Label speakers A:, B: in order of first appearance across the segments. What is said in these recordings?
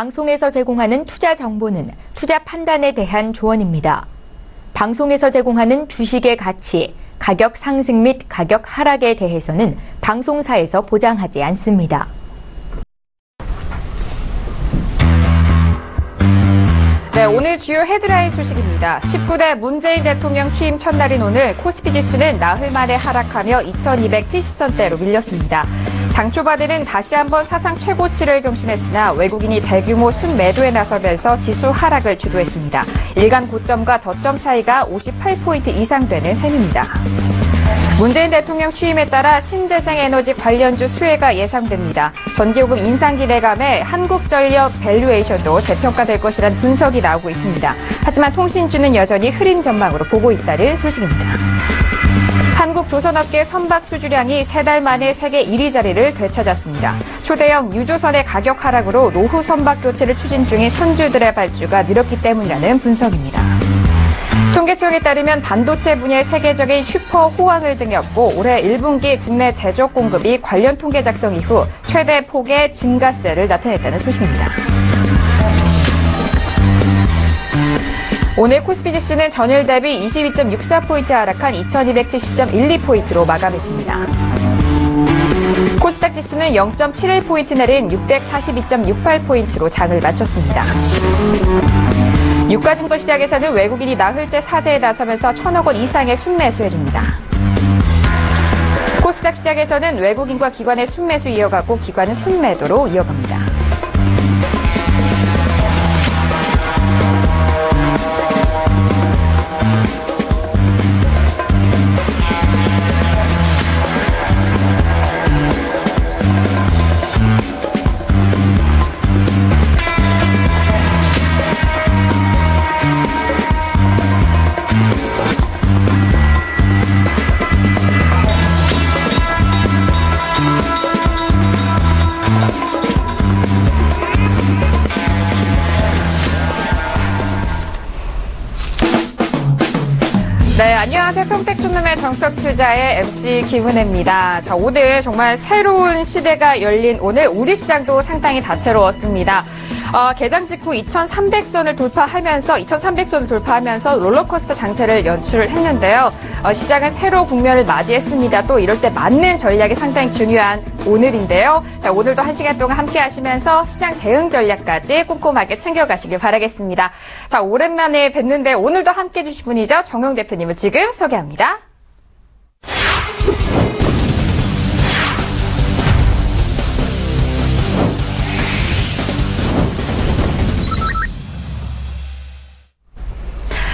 A: 방송에서 제공하는 투자 정보는 투자 판단에 대한 조언입니다. 방송에서 제공하는 주식의 가치, 가격 상승 및 가격 하락에 대해서는 방송사에서 보장하지 않습니다.
B: 네, 오늘 주요 헤드라인 소식입니다. 19대 문재인 대통령 취임 첫날인 오늘 코스피 지수는 나흘 만에 하락하며 2270선대로 밀렸습니다. 장 초반에는 다시 한번 사상 최고치를 경신했으나 외국인이 대규모 순매도에 나서면서 지수 하락을 주도했습니다. 일간 고점과 저점 차이가 58포인트 이상 되는 셈입니다. 문재인 대통령 취임에 따라 신재생에너지 관련주 수혜가 예상됩니다. 전기요금 인상 기대감에 한국전력 밸류에이션도 재평가될 것이란 분석이 나오고 있습니다. 하지만 통신주는 여전히 흐린 전망으로 보고 있다는 소식입니다. 한국조선업계 선박 수주량이 3달 만에 세계 1위 자리를 되찾았습니다. 초대형 유조선의 가격 하락으로 노후 선박 교체를 추진 중인 선주들의 발주가 늘었기 때문이라는 분석입니다. 통계청에 따르면 반도체 분야의 세계적인 슈퍼 호황을 등에 업고 올해 1분기 국내 제조 공급이 관련 통계 작성 이후 최대 폭의 증가세를 나타냈다는 소식입니다. 오늘 코스피 지수는 전일 대비 22.64포인트 하락한 2270.12포인트로 마감했습니다. 코스닥 지수는 0.71포인트 내린 642.68포인트로 장을 마쳤습니다. 유가증권 시장에서는 외국인이 나흘째 사재에 나서면서 1,000억 원 이상의 순매수해줍니다. 코스닥 시장에서는 외국인과 기관의 순매수 이어가고 기관은 순매도로 이어갑니다. 네, 안녕하세요. 평택촌놈의 정석투자의 MC 김은혜입니다. 자, 오늘 정말 새로운 시대가 열린 오늘 우리 시장도 상당히 다채로웠습니다. 개장 직후 2,300선을 돌파하면서 롤러코스터 장세를 연출을 했는데요. 시장은 새로 국면을 맞이했습니다. 또 이럴 때 맞는 전략이 상당히 중요한 오늘인데요. 자, 오늘도 1시간 동안 함께 하시면서 시장 대응 전략까지 꼼꼼하게 챙겨가시길 바라겠습니다. 자, 오랜만에 뵀는데 오늘도 함께 해주실 분이죠. 정용 대표님을 지금 소개합니다.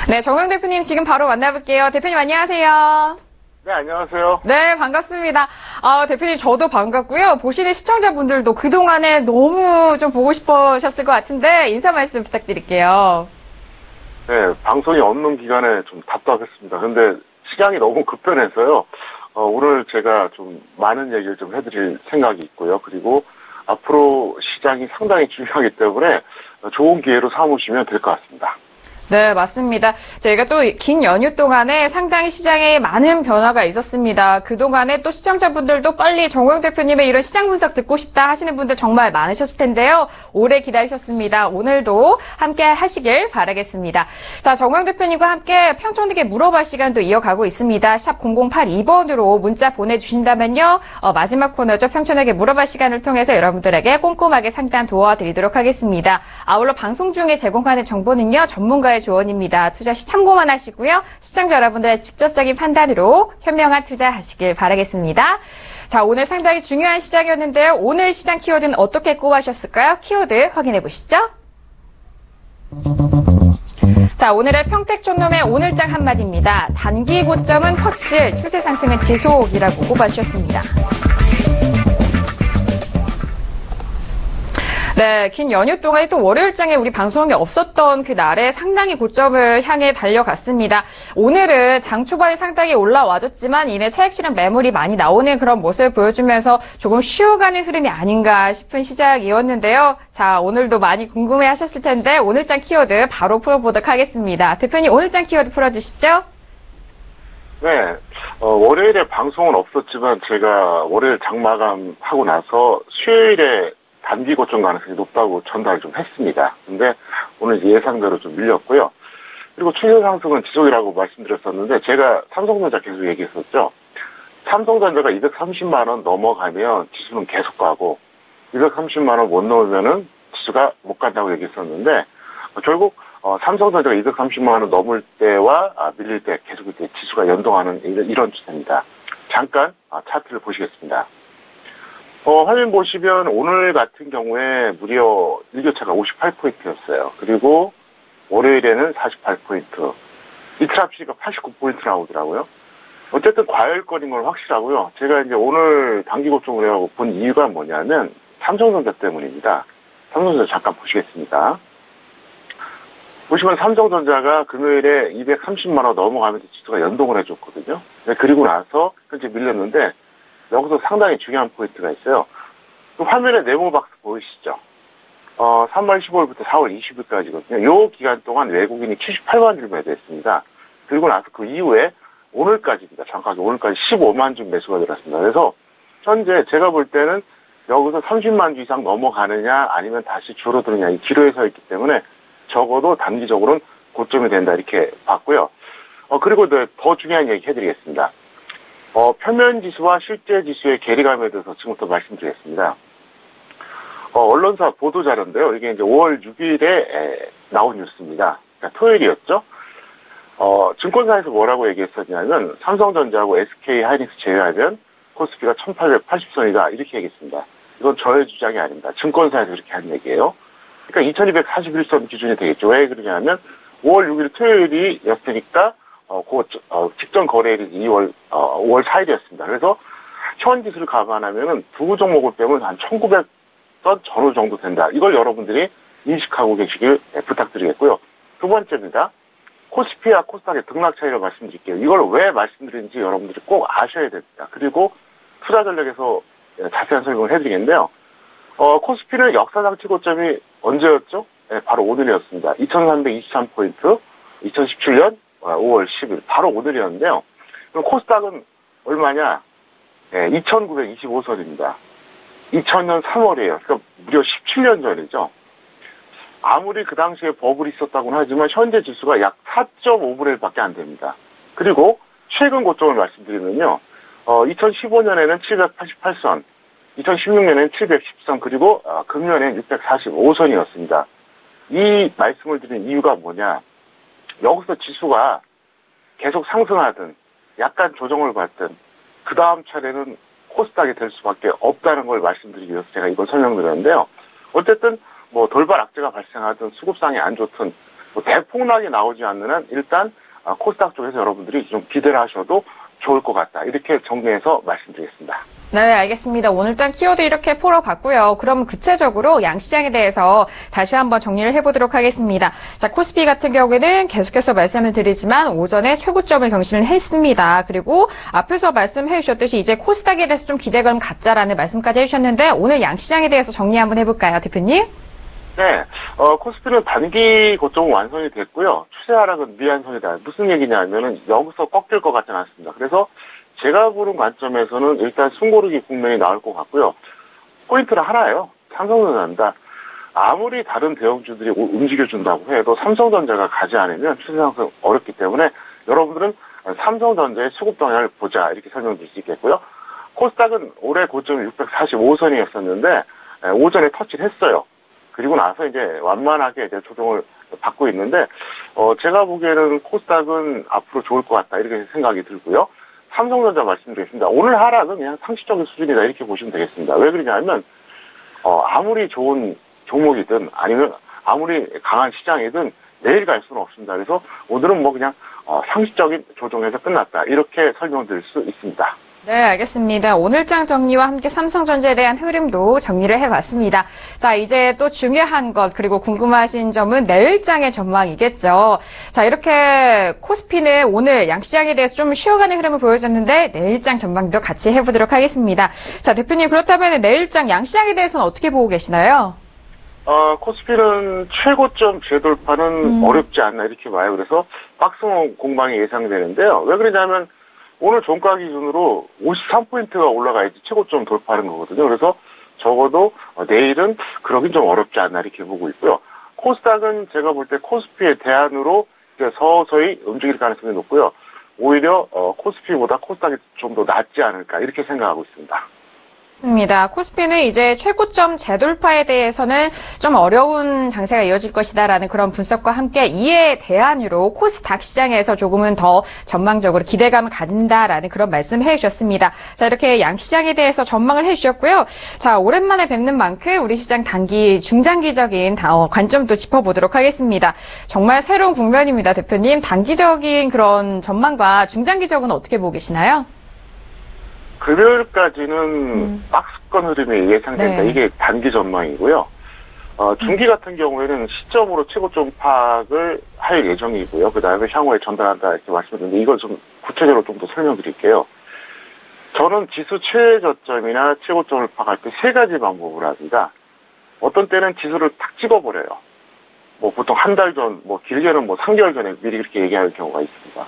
B: 네, 정용 대표님 지금 바로 만나볼게요. 대표님 안녕하세요.
C: 네, 안녕하세요.
B: 네, 반갑습니다. 대표님 저도 반갑고요. 보시는 시청자분들도 그동안에 너무 좀 보고 싶으셨을 것 같은데 인사 말씀 부탁드릴게요.
C: 네, 방송이 없는 기간에 좀 답답했습니다. 근데 시장이 너무 급변해서요. 오늘 제가 좀 많은 얘기를 좀 해드릴 생각이 있고요. 그리고 앞으로 시장이 상당히 중요하기 때문에 좋은 기회로 삼으시면 될 것 같습니다.
B: 네, 맞습니다. 저희가 또 긴 연휴 동안에 상당히 시장에 많은 변화가 있었습니다. 그동안에 또 시청자분들도 빨리 정호영 대표님의 이런 시장 분석 듣고 싶다 하시는 분들 정말 많으셨을 텐데요. 오래 기다리셨습니다. 오늘도 함께 하시길 바라겠습니다. 자, 정호영 대표님과 함께 평촌에게 물어봐 시간도 이어가고 있습니다. 샵 0082번으로 문자 보내주신다면요. 마지막 코너죠. 평촌에게 물어봐 시간을 통해서 여러분들에게 꼼꼼하게 상담 도와드리도록 하겠습니다. 아울러 방송 중에 제공하는 정보는요. 전문가의 조언입니다. 투자 시 참고만 하시고요. 시청자 여러분들의 직접적인 판단으로 현명한 투자하시길 바라겠습니다. 자, 오늘 상당히 중요한 시장이었는데요. 오늘 시장 키워드는 어떻게 꼽아주셨을까요? 키워드 확인해 보시죠. 자, 오늘의 평택촌놈의 오늘장 한마디입니다. 단기 고점은 확실, 추세 상승은 지속이라고 꼽아주셨습니다. 네, 긴 연휴 동안에 또 월요일장에 우리 방송이 없었던 그 날에 상당히 고점을 향해 달려갔습니다. 오늘은 장 초반에 상당히 올라와줬지만 이내 차익 실현 매물이 많이 나오는 그런 모습을 보여주면서 조금 쉬어가는 흐름이 아닌가 싶은 시작이었는데요. 자, 오늘도 많이 궁금해 하셨을 텐데 오늘장 키워드 바로 풀어보도록 하겠습니다. 대표님 오늘장 키워드 풀어주시죠.
C: 네, 월요일에 방송은 없었지만 제가 월요일 장마감하고 나서 수요일에 단기 고점 가능성이 높다고 전달을 좀 했습니다. 근데 오늘 예상대로 좀 밀렸고요. 그리고 추세 상승은 지속이라고 말씀드렸었는데 제가 삼성전자 계속 얘기했었죠. 삼성전자가 230만 원 넘어가면 지수는 계속 가고 230만 원 못 넘으면은 지수가 못 간다고 얘기했었는데 결국 삼성전자가 230만 원 넘을 때와 밀릴 때 계속 이제 지수가 연동하는 이런 추세입니다. 잠깐 차트를 보시겠습니다. 화면 보시면 오늘 같은 경우에 무려 일교차가 58포인트였어요. 그리고 월요일에는 48포인트, 이틀 합치니까 89포인트 나오더라고요. 어쨌든 과열권인 건 확실하고요. 제가 이제 오늘 단기 고점을 해가고 본 이유가 뭐냐면 삼성전자 때문입니다. 삼성전자 잠깐 보시겠습니다. 보시면 삼성전자가 금요일에 230만 원 넘어가면서 지수가 연동을 해줬거든요. 그리고 나서 현재 밀렸는데 여기서 상당히 중요한 포인트가 있어요. 화면에 네모박스 보이시죠? 3월 15일부터 4월 20일까지거든요. 요 기간 동안 외국인이 78만 주 매도했습니다. 그리고 나서 그 이후에 오늘까지입니다. 정확하게 오늘까지 15만 주 매수가 들었습니다. 그래서 현재 제가 볼 때는 여기서 30만 주 이상 넘어가느냐 아니면 다시 줄어드느냐 이 기로에 서 있기 때문에 적어도 단기적으로는 고점이 된다 이렇게 봤고요. 그리고 더 중요한 얘기 해드리겠습니다. 표면 지수와 실제 지수의 괴리감에 대해서 지금부터 말씀드리겠습니다. 언론사 보도 자료인데요. 이게 이제 5월 6일에 나온 뉴스입니다. 그러니까 토요일이었죠. 증권사에서 뭐라고 얘기했었냐면 삼성전자하고 SK 하이닉스 제외하면 코스피가 1880선이다 이렇게 얘기했습니다. 이건 저의 주장이 아닙니다. 증권사에서 이렇게 한 얘기예요. 그러니까 2241선 기준이 되겠죠. 왜 그러냐면 5월 6일 토요일이었으니까 직전 거래일이 5월 4일이었습니다. 그래서 현 지수를 감안하면은 두 종목을 빼면 한 1900선 전후 정도 된다. 이걸 여러분들이 인식하고 계시길 부탁드리겠고요. 두 번째입니다. 코스피와 코스닥의 등락 차이를 말씀드릴게요. 이걸 왜 말씀드리는지 여러분들이 꼭 아셔야 됩니다. 그리고 투자 전략에서 자세한 설명을 해드리겠는데요. 코스피는 역사상 최고점이 언제였죠? 네, 바로 오늘이었습니다. 2323포인트, 2017년 5월 10일, 바로 오늘이었는데요. 그럼 코스닥은 얼마냐? 네, 2925선입니다. 2000년 3월이에요. 그러니까 무려 17년 전이죠. 아무리 그 당시에 버블이 있었다고는 하지만 현재 지수가 약 4.5분의 1밖에 안 됩니다. 그리고 최근 고점을 말씀드리면요. 2015년에는 788선, 2016년에는 710선, 그리고 금년에는 645선이었습니다. 이 말씀을 드린 이유가 뭐냐. 여기서 지수가 계속 상승하든 약간 조정을 받든 그 다음 차례는 코스닥이 될 수밖에 없다는 걸 말씀드리기 위해서 제가 이걸 설명드렸는데요. 어쨌든 뭐 돌발 악재가 발생하든 수급상이 안 좋든 뭐 대폭락이 나오지 않는 한 일단 코스닥 쪽에서 여러분들이 좀 기대를 하셔도 좋을 것 같다. 이렇게 정리해서 말씀드리겠습니다.
B: 네, 알겠습니다. 오늘 장 키워드 이렇게 풀어봤고요. 그럼 구체적으로 양시장에 대해서 다시 한번 정리를 해보도록 하겠습니다. 자, 코스피 같은 경우에는 계속해서 말씀을 드리지만 오전에 최고점을 경신을 했습니다. 그리고 앞에서 말씀해 주셨듯이 이제 코스닥에 대해서 좀 기대감 갖자라는 말씀까지 해주셨는데 오늘 양시장에 대해서 정리 한번 해볼까요, 대표님?
C: 네, 코스피는 단기 고점은 완성이 됐고요. 추세 하락은 미완성이다. 무슨 얘기냐면은 여기서 꺾일 것 같지는 않습니다. 그래서 제가 보는 관점에서는 일단 숨고르기 국면이 나올 것 같고요. 포인트는 하나예요. 삼성전자입니다. 아무리 다른 대형주들이 움직여준다고 해도 삼성전자가 가지 않으면 추세 상승 어렵기 때문에 여러분들은 삼성전자의 수급 동향을 보자 이렇게 설명드릴 수 있겠고요. 코스닥은 올해 고점이 645선이었었는데 오전에 터치를 했어요. 그리고 나서 이제 완만하게 이제 조정을 받고 있는데, 제가 보기에는 코스닥은 앞으로 좋을 것 같다, 이렇게 생각이 들고요. 삼성전자 말씀드리겠습니다. 오늘 하락은 그냥 상식적인 수준이다, 이렇게 보시면 되겠습니다. 왜 그러냐면, 아무리 좋은 종목이든 아니면 아무리 강한 시장이든 내일 갈 수는 없습니다. 그래서 오늘은 뭐 그냥, 상식적인 조정에서 끝났다, 이렇게 설명드릴 수 있습니다.
B: 네, 알겠습니다. 오늘장 정리와 함께 삼성전자에 대한 흐름도 정리를 해봤습니다. 자, 이제 또 중요한 것 그리고 궁금하신 점은 내일장의 전망이겠죠. 자, 이렇게 코스피는 오늘 양시장에 대해서 좀 쉬어가는 흐름을 보여줬는데 내일장 전망도 같이 해보도록 하겠습니다. 자, 대표님 그렇다면 내일장 양시장에 대해서는 어떻게 보고 계시나요?
C: 코스피는 최고점 재돌파는 어렵지 않나 이렇게 봐요. 그래서 박스 공방이 예상되는데요. 왜 그러냐면 오늘 종가 기준으로 53포인트가 올라가야지 최고점 돌파하는 거거든요. 그래서 적어도 내일은 그러긴 좀 어렵지 않나 이렇게 보고 있고요. 코스닥은 제가 볼 때 코스피의 대안으로 이제 서서히 움직일 가능성이 높고요. 오히려 코스피보다 코스닥이 좀 더 낫지 않을까 이렇게 생각하고 있습니다.
B: 맞습니다. 코스피는 이제 최고점 재돌파에 대해서는 좀 어려운 장세가 이어질 것이다라는 그런 분석과 함께 이에 대안으로 코스닥 시장에서 조금은 더 전망적으로 기대감을 가진다라는 그런 말씀을 해주셨습니다. 자, 이렇게 양시장에 대해서 전망을 해주셨고요. 자, 오랜만에 뵙는 만큼 우리 시장 단기, 중장기적인 관점도 짚어보도록 하겠습니다. 정말 새로운 국면입니다, 대표님. 단기적인 그런 전망과 중장기적은 어떻게 보고 계시나요?
C: 금요일까지는 박스권 흐름이 예상된다.
B: 네.
C: 이게 단기 전망이고요. 중기 같은 경우에는 시점으로 최고점 파악을 할 예정이고요. 그 다음에 향후에 전달한다 이렇게 말씀드렸는데 이걸 좀 구체적으로 좀 더 설명드릴게요. 저는 지수 최저점이나 최고점을 파악할 때 세 가지 방법을 합니다. 어떤 때는 지수를 탁 찍어버려요. 뭐 보통 한 달 전, 뭐 길게는 뭐 3개월 전에 미리 그렇게 얘기할 경우가 있습니다.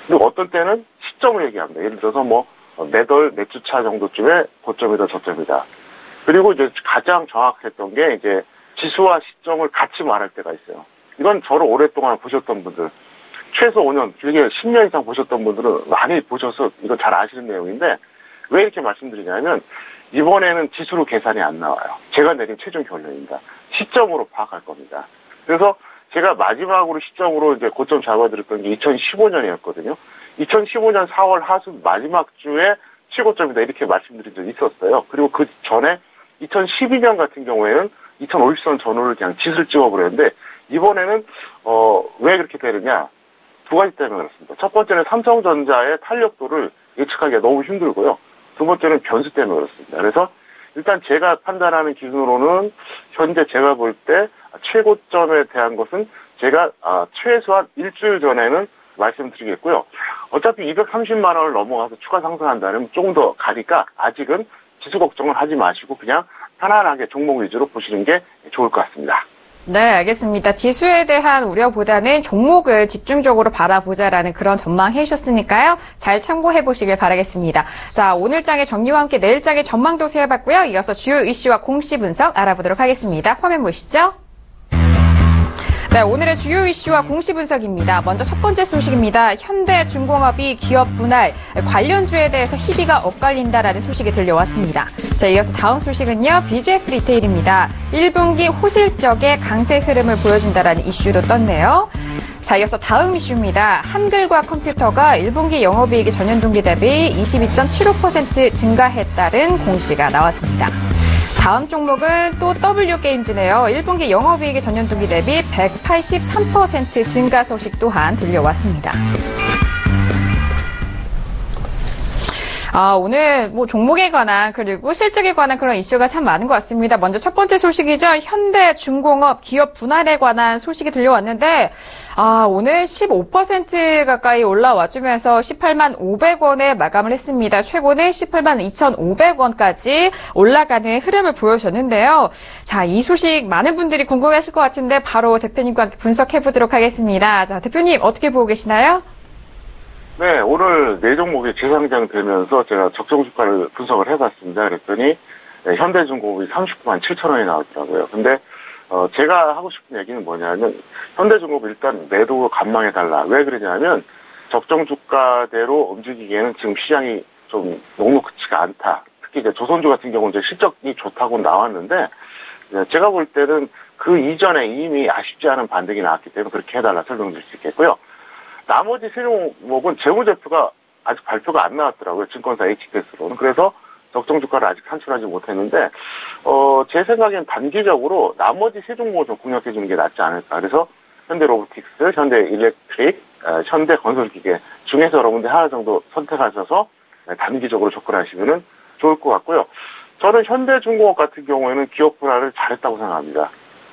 C: 그리고 어떤 때는 시점을 얘기합니다. 예를 들어서 뭐 몇 주차 정도쯤에 고점이다, 저점이다. 그리고 이제 가장 정확했던 게 이제 지수와 시점을 같이 말할 때가 있어요. 이건 저를 오랫동안 보셨던 분들, 최소 5년, 길게 10년 이상 보셨던 분들은 많이 보셔서 이거 잘 아시는 내용인데 왜 이렇게 말씀드리냐면 이번에는 지수로 계산이 안 나와요. 제가 내린 최종 결론입니다. 시점으로 파악할 겁니다. 그래서 제가 마지막으로 시점으로 이제 고점 잡아드렸던 게 2015년이었거든요. 2015년 4월 하순 마지막 주에 최고점이다 이렇게 말씀드린 적이 있었어요. 그리고 그 전에 2012년 같은 경우에는 2050선 전후를 그냥 지수를 찍어버렸는데 이번에는 왜 그렇게 되느냐 두 가지 때문에 그렇습니다. 첫 번째는 삼성전자의 탄력도를 예측하기가 너무 힘들고요. 두 번째는 변수 때문에 그렇습니다. 그래서 일단 제가 판단하는 기준으로는 현재 제가 볼 때 최고점에 대한 것은 제가 최소한 일주일 전에는 말씀드리겠고요. 어차피 230만 원을 넘어가서 추가 상승한다면 조금 더 가니까 아직은 지수 걱정을 하지 마시고 그냥 편안하게 종목 위주로 보시는 게 좋을 것 같습니다.
B: 네, 알겠습니다. 지수에 대한 우려보다는 종목을 집중적으로 바라보자라는 그런 전망해 주셨으니까요. 잘 참고해 보시길 바라겠습니다. 자, 오늘 장의 정리와 함께 내일 장의 전망도 세어봤고요. 이어서 주요 이슈와 공시 분석 알아보도록 하겠습니다. 화면 보시죠. 네, 오늘의 주요 이슈와 공시 분석입니다. 먼저 첫 번째 소식입니다. 현대중공업이 기업 분할, 관련주에 대해서 희비가 엇갈린다라는 소식이 들려왔습니다. 자, 이어서 다음 소식은요. BGF 리테일입니다. 1분기 호실적의 강세 흐름을 보여준다라는 이슈도 떴네요. 자, 이어서 다음 이슈입니다. 한글과 컴퓨터가 1분기 영업이익이 전년 동기 대비 22.75% 증가했다는 공시가 나왔습니다. 다음 종목은 또 W게임즈네요. 1분기 영업이익이 전년 동기 대비 183% 증가 소식 또한 들려왔습니다. 오늘 뭐 종목에 관한 그리고 실적에 관한 그런 이슈가 참 많은 것 같습니다. 먼저 첫 번째 소식이죠. 현대중공업 기업 분할에 관한 소식이 들려왔는데 오늘 15% 가까이 올라와주면서 18만 500원에 마감을 했습니다. 최고는 18만 2,500원까지 올라가는 흐름을 보여줬는데요. 자, 이 소식 많은 분들이 궁금해하실 것 같은데 바로 대표님과 함께 분석해보도록 하겠습니다. 자, 대표님 어떻게 보고 계시나요?
C: 네, 오늘 네 종목이 재상장되면서 제가 적정 주가를 분석을 해봤습니다. 그랬더니 현대중공업이 39만 7천 원이 나왔더라고요. 근데 제가 하고 싶은 얘기는 뭐냐면 현대중공업 일단 매도 감망해달라. 왜 그러냐면 적정 주가대로 움직이기에는 지금 시장이 좀 녹록치가 않다. 특히 이제 조선주 같은 경우는 이제 실적이 좋다고 나왔는데 제가 볼 때는 그 이전에 이미 아쉽지 않은 반등이 나왔기 때문에 그렇게 해달라 설명드릴 수 있겠고요. 나머지 세 종목은 재무제표가 아직 발표가 안 나왔더라고요. 증권사 HTS로는. 그래서 적정 주가를 아직 산출하지 못했는데, 제 생각엔 단기적으로 나머지 세 종목을 좀 공략해 주는 게 낫지 않을까. 그래서 현대로보틱스, 현대일렉트릭, 현대건설기계 중에서 여러분들 하나 정도 선택하셔서 단기적으로 접근하시면 좋을 것 같고요. 저는 현대중공업 같은 경우에는 기업 분할을 잘했다고 생각합니다.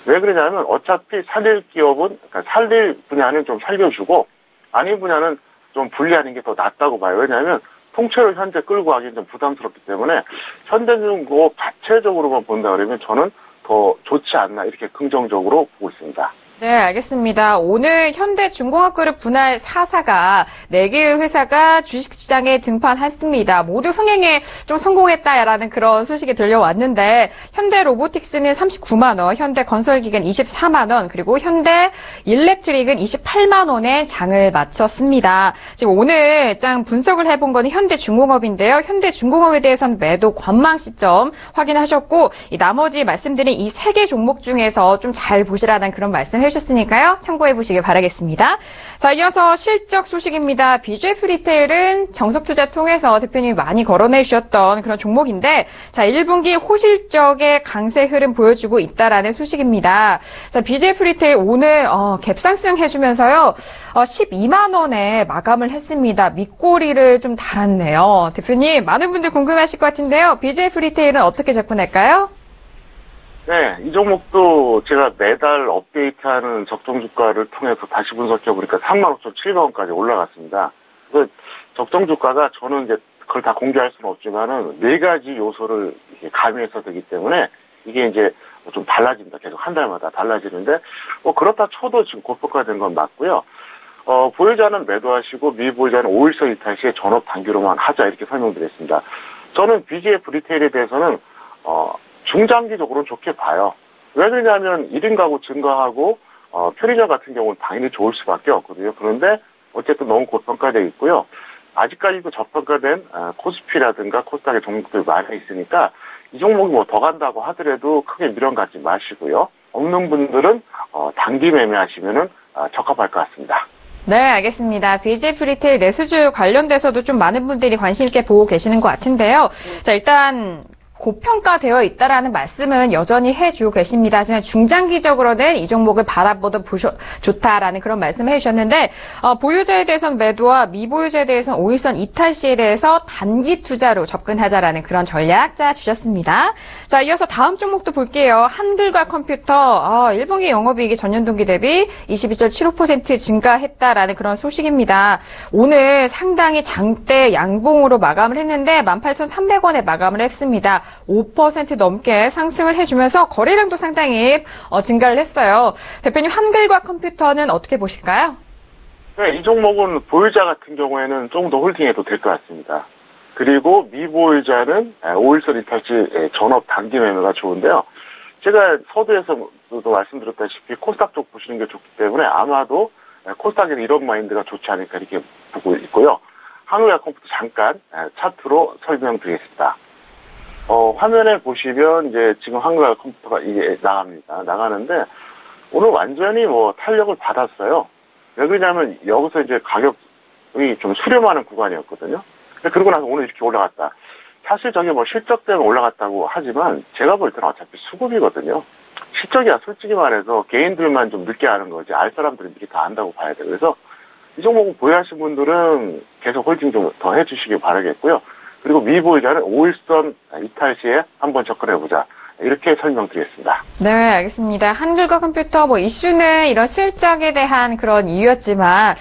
C: 왜 그러냐면 어차피 살릴 기업은, 그러니까 살릴 분야는 좀 살려주고, 아닌 분야는 좀 분리하는 게 더 낫다고 봐요. 왜냐하면 통째로 현재 끌고 가기는 좀 부담스럽기 때문에 현대중공업 자체적으로만 본다 그러면 저는 더 좋지 않나 이렇게 긍정적으로 보고 있습니다.
B: 네, 알겠습니다. 오늘 현대중공업그룹 분할 4사가 4개의 회사가 주식시장에 등판했습니다. 모두 흥행에 좀 성공했다라는 그런 소식이 들려왔는데 현대로보틱스는 39만 원, 현대건설기계는 24만 원, 그리고 현대일렉트릭은 28만 원에 장을 마쳤습니다. 지금 오늘 장 분석을 해본 거는 현대중공업인데요. 현대중공업에 대해서는 매도 관망 시점 확인하셨고 이 나머지 말씀드린 이 3개 종목 중에서 좀 잘 보시라는 그런 말씀 해주셨으니까요. 참고해 보시길 바라겠습니다. 자, 이어서 실적 소식입니다. BJF 리테일은 정석투자 통해서 대표님이 많이 거론해 주셨던 그런 종목인데 자, 1분기 호실적의 강세 흐름 보여주고 있다라는 소식입니다. 자, BJF 리테일 오늘 갭상승 해주면서요. 12만 원에 마감을 했습니다. 밑꼬리를 좀 달았네요. 대표님, 많은 분들 궁금하실 것 같은데요. BJF 리테일은 어떻게 접근할까요?
C: 네, 이 종목도 제가 매달 업데이트하는 적정 주가를 통해서 다시 분석해보니까 35,700원까지 올라갔습니다. 그래서 적정 주가가 저는 이제 그걸 다 공개할 수는 없지만은 4가지 요소를 가미해서 되기 때문에 이게 이제 좀 달라집니다. 계속 한 달마다 달라지는데, 그렇다 쳐도 지금 고평가된 건 맞고요. 보유자는 매도하시고 미보유자는 5일선 이탈 시에 전업 단기로만 하자 이렇게 설명드렸습니다. 저는 BJF 리테일에 대해서는, 중장기적으로는 좋게 봐요. 왜 그러냐면 1인 가구 증가하고 편의점 같은 경우는 당연히 좋을 수밖에 없거든요. 그런데 어쨌든 너무 고평가되어 있고요. 아직까지도 저평가된 코스피라든가 코스닥의 종목들이 많이 있으니까 이 종목이 뭐 더 간다고 하더라도 크게 미련 갖지 마시고요. 없는 분들은 단기 매매하시면은 적합할 것 같습니다.
B: 네, 알겠습니다. BJF 리테일 내수주 관련돼서도 좀 많은 분들이 관심 있게 보고 계시는 것 같은데요. 자, 일단 고평가되어 있다라는 말씀은 여전히 해주고 계십니다. 하지만 중장기적으로는 이 종목을 바라보도 좋다라는 그런 말씀을 해주셨는데 보유자에 대해서는 매도와 미보유자에 대해서는 5일선 이탈 시에 대해서 단기 투자로 접근하자라는 그런 전략 짜주셨습니다. 자, 이어서 다음 종목도 볼게요. 한글과 컴퓨터 1분기 영업이익이 전년 동기 대비 22.75% 증가했다라는 그런 소식입니다. 오늘 상당히 장대 양봉으로 마감을 했는데 18,300원에 마감을 했습니다. 5% 넘게 상승을 해주면서 거래량도 상당히 증가를 했어요. 대표님, 한글과 컴퓨터는 어떻게 보실까요?
C: 네, 이 종목은 보유자 같은 경우에는 조금 더 홀딩해도 될 것 같습니다. 그리고 미보유자는 5일선 이탈 시 전업 단기 매매가 좋은데요. 제가 서두에서도 말씀드렸다시피 코스닥 쪽 보시는 게 좋기 때문에 아마도 코스닥에는 이런 마인드가 좋지 않을까 이렇게 보고 있고요. 한글과 컴퓨터 잠깐 차트로 설명드리겠습니다. 화면에 보시면 이제 지금 한글과 컴퓨터가 이게 나갑니다. 나가는데 오늘 완전히 탄력을 받았어요. 왜 그러냐면 여기서 이제 가격이 좀 수렴하는 구간이었거든요. 그러고 나서 오늘 이렇게 올라갔다. 사실 저게 실적 때문에 올라갔다고 하지만 제가 볼 때는 어차피 수급이거든요. 실적이야 솔직히 말해서 개인들만 좀 늦게 아는 거지 알 사람들은 미리 다 안다고 봐야 돼요. 그래서 이 종목을 보유하신 분들은 계속 홀딩 좀 더 해주시길 바라겠고요. 그리고 미보유자는 5일선 이탈 시에 한번 접근해보자. 이렇게 설명드리겠습니다.
B: 네, 알겠습니다. 한글과 컴퓨터 이슈는 이런 실적에 대한 그런 이유였지만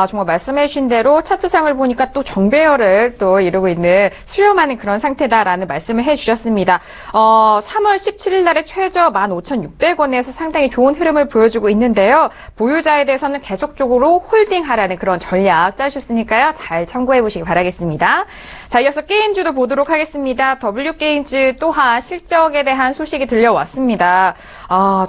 B: 정말 말씀해주신 대로 차트상을 보니까 또 정배열을 또 이루고 있는 수렴하는 그런 상태다라는 말씀을 해주셨습니다. 3월 17일 날에 최저 15,600원에서 상당히 좋은 흐름을 보여주고 있는데요. 보유자에 대해서는 계속적으로 홀딩하라는 그런 전략 짜주셨으니까요. 잘 참고해보시기 바라겠습니다. 자, 이어서 게임주도 보도록 하겠습니다. W게임즈 또한 실적에 대한 소식이 들려왔습니다.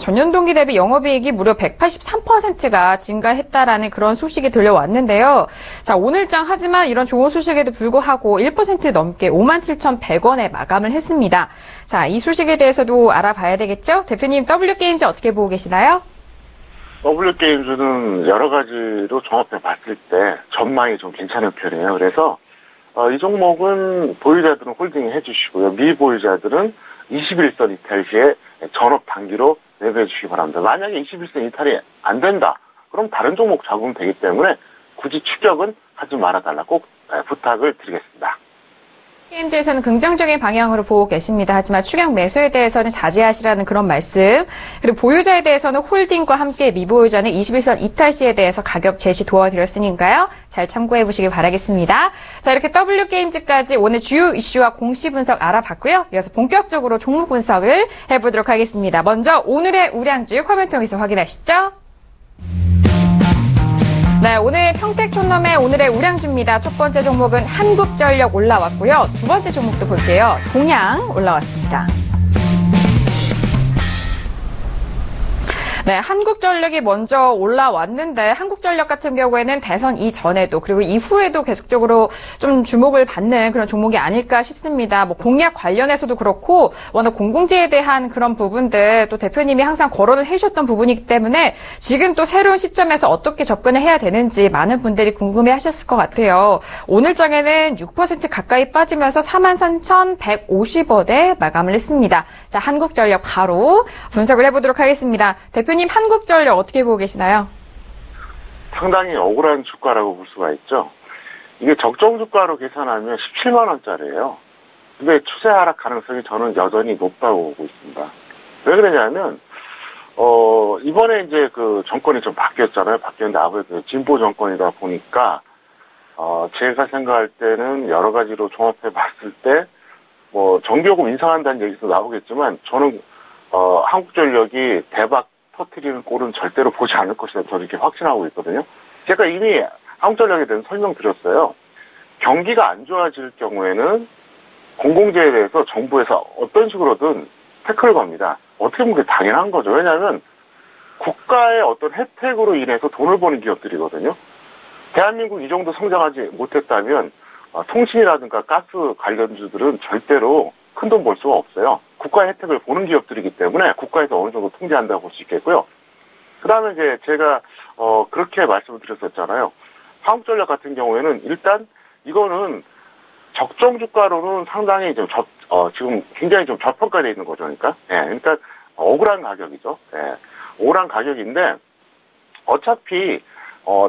B: 전년 동기 대비 영업이익이 무려 183%가 증가했다라는 그런 소식이 들려왔는데요. 자, 오늘장 하지만 이런 좋은 소식에도 불구하고 1% 넘게 57,100원에 마감을 했습니다. 자, 이 소식에 대해서도 알아봐야 되겠죠? 대표님, W게임즈 어떻게 보고 계시나요?
C: W게임즈는 여러 가지로 종합해 봤을 때 전망이 좀 괜찮은 편이에요. 그래서 이 종목은 보유자들은 홀딩 해주시고요. 미보유자들은 21선 이탈 시에 전업 단기로 매매해 주시기 바랍니다. 만약에 21선 이탈이 안 된다. 그럼 다른 종목 잡으면 되기 때문에 굳이 추격은 하지 말아달라 꼭 부탁을 드리겠습니다.
B: 게임즈에서는 긍정적인 방향으로 보고 계십니다. 하지만 추격 매수에 대해서는 자제하시라는 그런 말씀. 그리고 보유자에 대해서는 홀딩과 함께 미보유자는 21선 이탈 시에 대해서 가격 제시 도와드렸으니까요. 잘 참고해 보시길 바라겠습니다. 자, 이렇게 W게임즈까지 오늘 주요 이슈와 공시 분석 알아봤고요. 이어서 본격적으로 종목 분석을 해보도록 하겠습니다. 먼저 오늘의 우량주 화면 통해서 확인하시죠. 네, 오늘 평택촌놈의 오늘의 우량주입니다. 첫 번째 종목은 한국전력 올라왔고요. 두 번째 종목도 볼게요. 동양 올라왔습니다. 네, 한국전력이 먼저 올라왔는데 한국전력 같은 경우에는 대선 이전에도 그리고 이후에도 계속적으로 좀 주목을 받는 그런 종목이 아닐까 싶습니다. 뭐 공약 관련해서도 그렇고 워낙 공공재에 대한 그런 부분들 또 대표님이 항상 거론을 해주셨던 부분이기 때문에 지금 또 새로운 시점에서 어떻게 접근을 해야 되는지 많은 분들이 궁금해하셨을 것 같아요. 오늘 장에는 6% 가까이 빠지면서 43,150원에 마감을 했습니다. 자, 한국전력 바로 분석을 해보도록 하겠습니다. 대표님 한국전력 어떻게 보고 계시나요?
C: 상당히 억울한 주가라고 볼 수가 있죠. 이게 적정 주가로 계산하면 17만 원짜리예요. 근데 추세 하락 가능성이 저는 여전히 높다고 보고 있습니다. 왜 그러냐면 이번에 이제 그 정권이 좀 바뀌었잖아요. 바뀌었는데 아무래도 진보 정권이다 보니까 제가 생각할 때는 여러 가지로 종합해 봤을 때 뭐 전기요금 인상한다는 얘기도 나오겠지만 저는 한국전력이 대박 터트리는 꼴은 절대로 보지 않을 것이다. 저는 이렇게 확신하고 있거든요. 제가 이미 한국전력에 대해서 설명드렸어요. 경기가 안 좋아질 경우에는 공공재에 대해서 정부에서 어떤 식으로든 태클을 겁니다. 어떻게 보면 그게 당연한 거죠. 왜냐하면 국가의 어떤 혜택으로 인해서 돈을 버는 기업들이거든요. 대한민국 이 정도 성장하지 못했다면 통신이라든가 가스 관련주들은 절대로 큰 돈 벌 수가 없어요. 국가의 혜택을 보는 기업들이기 때문에 국가에서 어느 정도 통제한다고 볼 수 있겠고요. 그 다음에 이제 제가 그렇게 말씀을 드렸었잖아요. 한국전력 같은 경우에는 일단 이거는 적정 주가로는 상당히 좀 지금 굉장히 좀 저평가되어 있는 거죠. 그러니까 억울한 가격이죠. 억울한 가격인데 어차피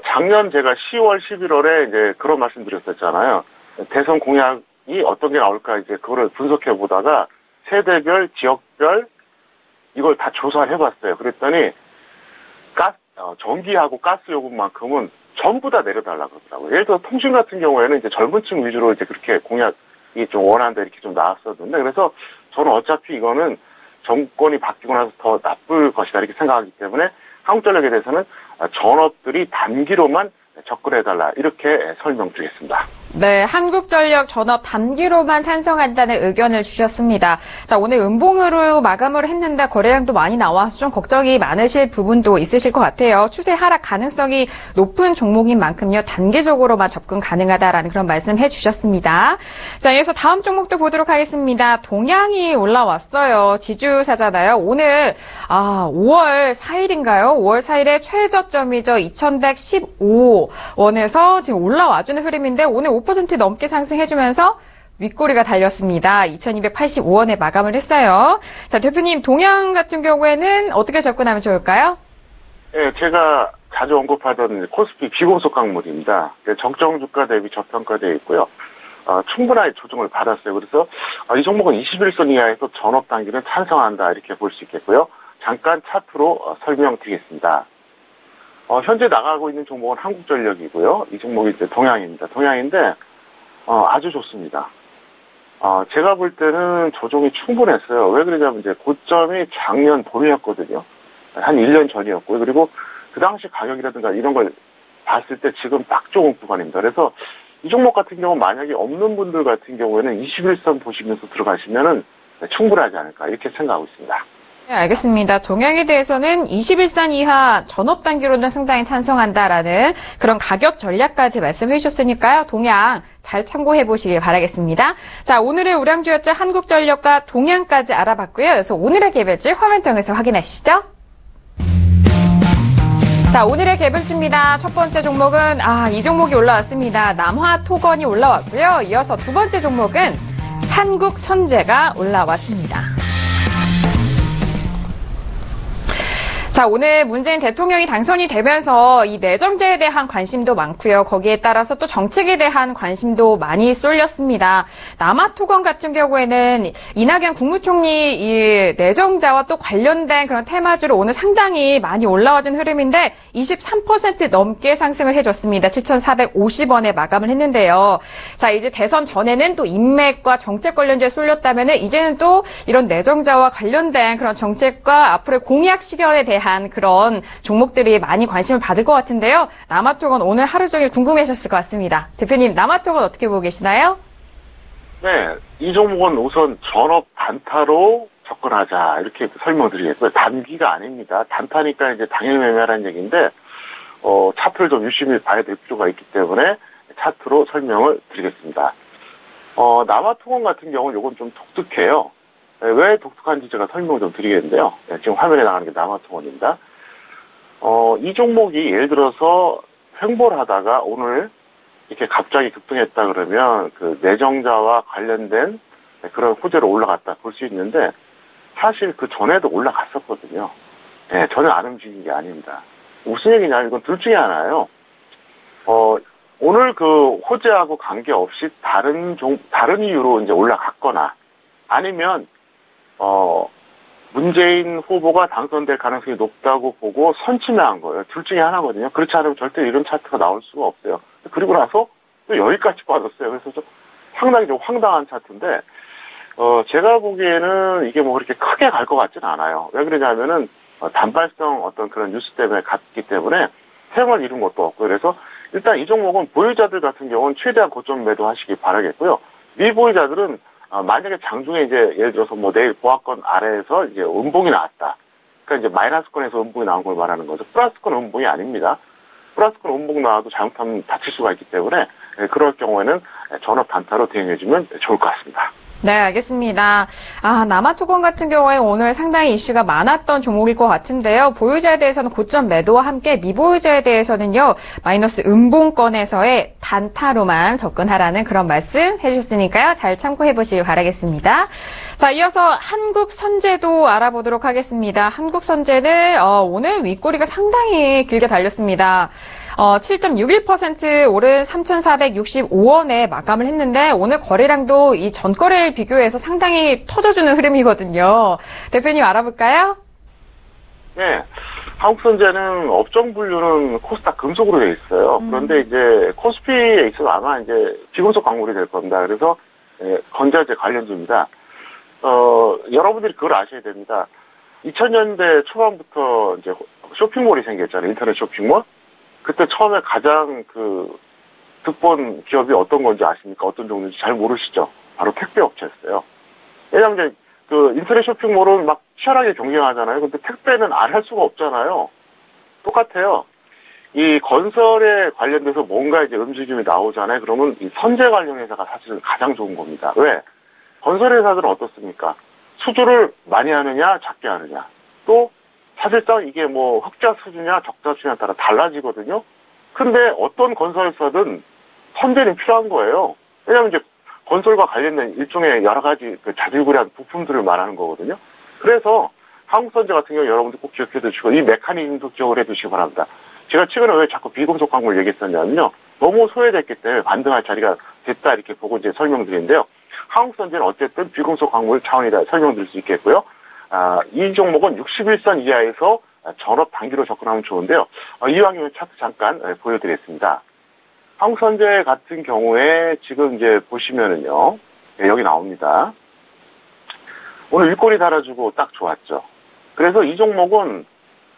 C: 작년 제가 10월, 11월에 이제 그런 말씀 드렸었잖아요. 대선 공약이 어떤 게 나올까 이제 그거를 분석해 보다가 세대별, 지역별 이걸 다 조사를 해봤어요. 그랬더니 전기하고 가스 요금만큼은 전부 다 내려달라고 그러더라고요. 예를 들어 통신 같은 경우에는 이제 젊은 층 위주로 이제 그렇게 공약이 좀 원한다 이렇게 좀 나왔었는데 그래서 저는 어차피 이거는 정권이 바뀌고 나서 더 나쁠 것이다 이렇게 생각하기 때문에 한국전력에 대해서는 전업들이 단기로만 접근해달라 이렇게 설명드리겠습니다.
B: 네, 한국전력 전업 단기로만 찬성한다는 의견을 주셨습니다. 자, 오늘 음봉으로 마감을 했는데 거래량도 많이 나와서 좀 걱정이 많으실 부분도 있으실 것 같아요. 추세 하락 가능성이 높은 종목인 만큼요, 단기적으로만 접근 가능하다라는 그런 말씀 해주셨습니다. 자, 이어서 다음 종목도 보도록 하겠습니다. 동양이 올라왔어요. 지주사잖아요. 오늘 5월 4일인가요? 5월 4일에 최저점이죠. 2115원에서 지금 올라와주는 흐름인데 오늘 5% 넘게 상승해주면서 윗꼬리가 달렸습니다. 2285원에 마감을 했어요. 자, 대표님, 동양 같은 경우에는 어떻게 접근하면 좋을까요?
C: 네, 제가 자주 언급하던 코스피 비공속 강물입니다. 적정 주가 대비 저평가되어 있고요. 충분하게 조정을 받았어요. 그래서 이 종목은 21선 이하에서 전업 단기는 찬성한다 이렇게 볼 수 있겠고요. 잠깐 차트로 설명드리겠습니다. 현재 나가고 있는 종목은 한국전력이고요. 이 종목이 이제 동양입니다. 동양인데, 아주 좋습니다. 제가 볼 때는 조정이 충분했어요. 왜 그러냐면 이제 고점이 작년 봄이었거든요. 한 1년 전이었고요. 그리고 그 당시 가격이라든가 이런 걸 봤을 때 지금 딱 좋은 구간입니다. 그래서 이 종목 같은 경우 만약에 없는 분들 같은 경우에는 21선 보시면서 들어가시면은 충분하지 않을까 이렇게 생각하고 있습니다.
B: 네, 알겠습니다. 동양에 대해서는 21선 이하 전업 단기로는 상당히 찬성한다라는 그런 가격 전략까지 말씀해 주셨으니까요. 동양 잘 참고해 보시길 바라겠습니다. 자, 오늘의 우량주였죠. 한국전력과 동양까지 알아봤고요. 그래서 오늘의 개별주 화면 통해서 확인하시죠. 자, 오늘의 개별주입니다. 첫 번째 종목은 이 종목이 올라왔습니다. 남화토건이 올라왔고요. 이어서 두 번째 종목은 한국선제가 올라왔습니다. 자, 오늘 문재인 대통령이 당선이 되면서 이 내정제에 대한 관심도 많고요. 거기에 따라서 또 정책에 대한 관심도 많이 쏠렸습니다. 남아토건 같은 경우에는 이낙연 국무총리 이 내정자와 또 관련된 그런 테마주로 오늘 상당히 많이 올라와준 흐름인데 23% 넘게 상승을 해줬습니다. 7,450원에 마감을 했는데요. 자, 이제 대선 전에는 또 인맥과 정책 관련주에 쏠렸다면은 이제는 또 이런 내정자와 관련된 그런 정책과 앞으로의 공약 실현에 대한 듯한 그런 종목들이 많이 관심을 받을 것 같은데요. 남아통건 오늘 하루 종일 궁금해하셨을 것 같습니다. 대표님, 남아통건 어떻게 보고 계시나요?
C: 네, 이 종목은 우선 전업 단타로 접근하자 이렇게 설명드리겠고요. 단기가 아닙니다. 단타니까 이제 당일 매매라는 얘기인데 차트를 좀 유심히 봐야 될 필요가 있기 때문에 차트로 설명을 드리겠습니다. 남아통건 같은 경우는 이건 좀 독특해요. 왜 독특한지 제가 설명을 좀 드리겠는데요. 지금 화면에 나가는 게 남아통건입니다. 이 종목이 예를 들어서 횡보를 하다가 오늘 이렇게 갑자기 급등했다 그러면 그 내정자와 관련된 그런 호재로 올라갔다 볼 수 있는데 사실 그 전에도 올라갔었거든요. 네, 전혀 안 움직인 게 아닙니다. 무슨 얘기냐, 이건 둘 중에 하나예요. 오늘 그 호재하고 관계없이 다른 이유로 이제 올라갔거나 아니면 문재인 후보가 당선될 가능성이 높다고 보고 선침해한 거예요. 둘 중에 하나거든요. 그렇지 않으면 절대 이런 차트가 나올 수가 없어요. 그리고 나서 또 여기까지 빠졌어요. 그래서 좀 상당히 좀 황당한 차트인데, 제가 보기에는 이게 뭐 그렇게 크게 갈 것 같지는 않아요. 왜 그러냐면은, 단발성 어떤 그런 뉴스 때문에 갔기 때문에 세월 이룬 것도 없고, 그래서 일단 이 종목은 보유자들 같은 경우는 최대한 고점 매도하시기 바라겠고요. 미보유자들은 만약에 장중에 이제 예를 들어서 뭐 내일 보합권 아래에서 이제 음봉이 나왔다. 그러니까 이제 마이너스권에서 음봉이 나온 걸 말하는 거죠. 플러스권 음봉이 아닙니다. 플러스권 음봉 나와도 잘못하면 다칠 수가 있기 때문에 그럴 경우에는 전업 단타로 대응해주면 좋을 것 같습니다.
B: 네, 알겠습니다. 남아통건 같은 경우에 오늘 상당히 이슈가 많았던 종목일 것 같은데요. 보유자에 대해서는 고점 매도와 함께 미보유자에 대해서는요, 마이너스 음봉권에서의 단타로만 접근하라는 그런 말씀 해주셨으니까요. 잘 참고해 보시길 바라겠습니다. 자, 이어서 한국선제도 알아보도록 하겠습니다. 한국선제는 오늘 윗꼬리가 상당히 길게 달렸습니다. 7.61% 오른 3,465원에 마감을 했는데 오늘 거래량도 이 전거래일 비교해서 상당히 터져주는 흐름이거든요. 대표님 알아볼까요?
C: 네. 한국선제는 업종 분류는 코스닥 금속으로 되어 있어요. 그런데 이제 코스피에 있어서 아마 이제 비금속 광물이 될 겁니다. 그래서 건자재 관련주입니다. 여러분들이 그걸 아셔야 됩니다. 2000년대 초반부터 이제 쇼핑몰이 생겼잖아요. 인터넷 쇼핑몰. 그때 처음에 가장 득본 기업이 어떤 건지 아십니까? 어떤 종류인지 잘 모르시죠? 바로 택배업체였어요. 왜냐하면 이제 인터넷 쇼핑몰은 막 치열하게 경쟁하잖아요. 근데 택배는 안 할 수가 없잖아요. 똑같아요. 이 건설에 관련돼서 뭔가 이제 움직임이 나오잖아요. 그러면 이 선제 관련 회사가 사실은 가장 좋은 겁니다. 왜? 건설 회사들은 어떻습니까? 수주를 많이 하느냐, 작게 하느냐. 또 사실상 이게 뭐 흑자 수주냐 적자 수주냐에 따라 달라지거든요. 근데 어떤 건설사든 선제는 필요한 거예요. 왜냐하면 이제 건설과 관련된 일종의 여러 가지 자질구레한 부품들을 말하는 거거든요. 그래서 한국선제 같은 경우 여러분들 꼭 기억해 두시고 이 메커니즘도 기억을 해 두시기 바랍니다. 제가 최근에 왜 자꾸 비금속 광물 얘기했었냐면요. 너무 소외됐기 때문에 반등할 자리가 됐다 이렇게 보고 이제 설명드리는데요. 한국선제는 어쨌든 비금속 광물 차원이다 설명드릴 수 있겠고요. 이 종목은 61선 이하에서 전업 단기로 접근하면 좋은데요. 이왕이면 차트 잠깐 보여드리겠습니다. 한국선제 같은 경우에 지금 이제 보시면은요. 여기 나옵니다. 오늘 윗꼬리 달아주고 딱 좋았죠. 그래서 이 종목은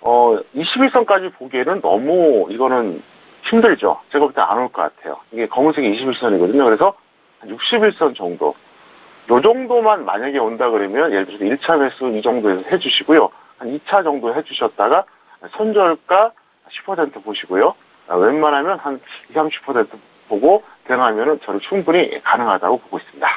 C: 21선까지 보기에는 너무 이거는 힘들죠. 제가 볼 때 안 올 것 같아요. 이게 검은색이 21선이거든요. 그래서 61선 정도. 요 정도만 만약에 온다 그러면 예를 들어서 1차 매수 이 정도에서 해주시고요. 한 2차 정도 해주셨다가 손절가 10% 보시고요. 웬만하면 한 20, 30% 보고 대응하면은 저는 충분히 가능하다고 보고 있습니다.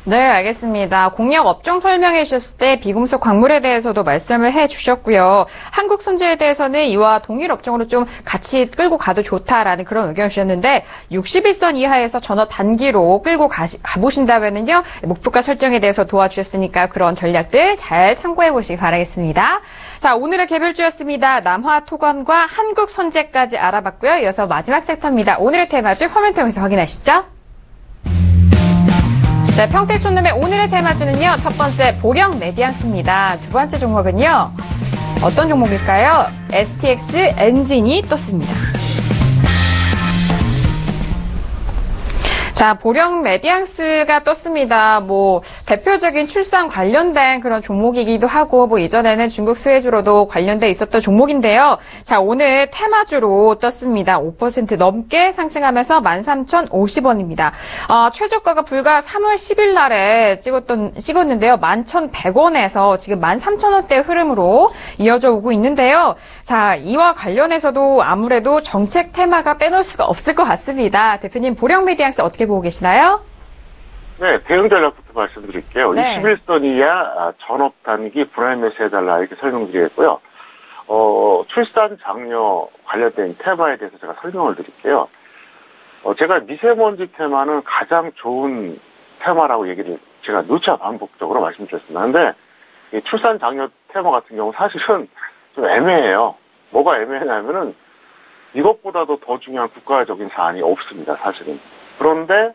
B: 네, 알겠습니다. 공략 업종 설명해 주셨을 때 비금속 광물에 대해서도 말씀을 해 주셨고요. 한국선제에 대해서는 이와 동일 업종으로 좀 같이 끌고 가도 좋다라는 그런 의견을 주셨는데 61선 이하에서 전업 단기로 끌고 가보신다면은요. 목표가 설정에 대해서 도와주셨으니까 그런 전략들 잘 참고해 보시기 바라겠습니다. 자, 오늘의 개별주였습니다. 남화토건과 한국선제까지 알아봤고요. 이어서 마지막 섹터입니다. 오늘의 테마주 화면 통해서 확인하시죠. 네, 평택촌놈의 오늘의 테마주는요. 첫 번째 보령 메디안스입니다. 두 번째 종목은요. 어떤 종목일까요? STX 엔진이 떴습니다. 자, 보령 메디앙스가 떴습니다. 뭐 대표적인 출산 관련된 그런 종목이기도 하고 뭐 이전에는 중국 수혜주로도 관련돼 있었던 종목인데요. 자, 오늘 테마주로 떴습니다. 5% 넘게 상승하면서 13,050원입니다. 최저가가 불과 3월 10일 날에 찍었는데요. 11,100원에서 지금 13,000원대 흐름으로 이어져 오고 있는데요. 자, 이와 관련해서도 아무래도 정책 테마가 빼놓을 수가 없을 것 같습니다. 대표님, 보령 메디앙스 어떻게 보고 계시나요?
C: 네, 대응 전략부터 말씀드릴게요.
B: 네.
C: 21선 이하 전업 단기 분할 매수해달라 이렇게 설명드리겠고요. 출산 장려 관련된 테마에 대해서 제가 설명을 드릴게요. 제가 미세먼지 테마는 가장 좋은 테마라고 얘기를 제가 누차 반복적으로 말씀드렸습니다. 근데 이 출산 장려 테마 같은 경우 사실은 좀 애매해요. 뭐가 애매하냐면은 이것보다도 더 중요한 국가적인 사안이 없습니다, 사실은. 그런데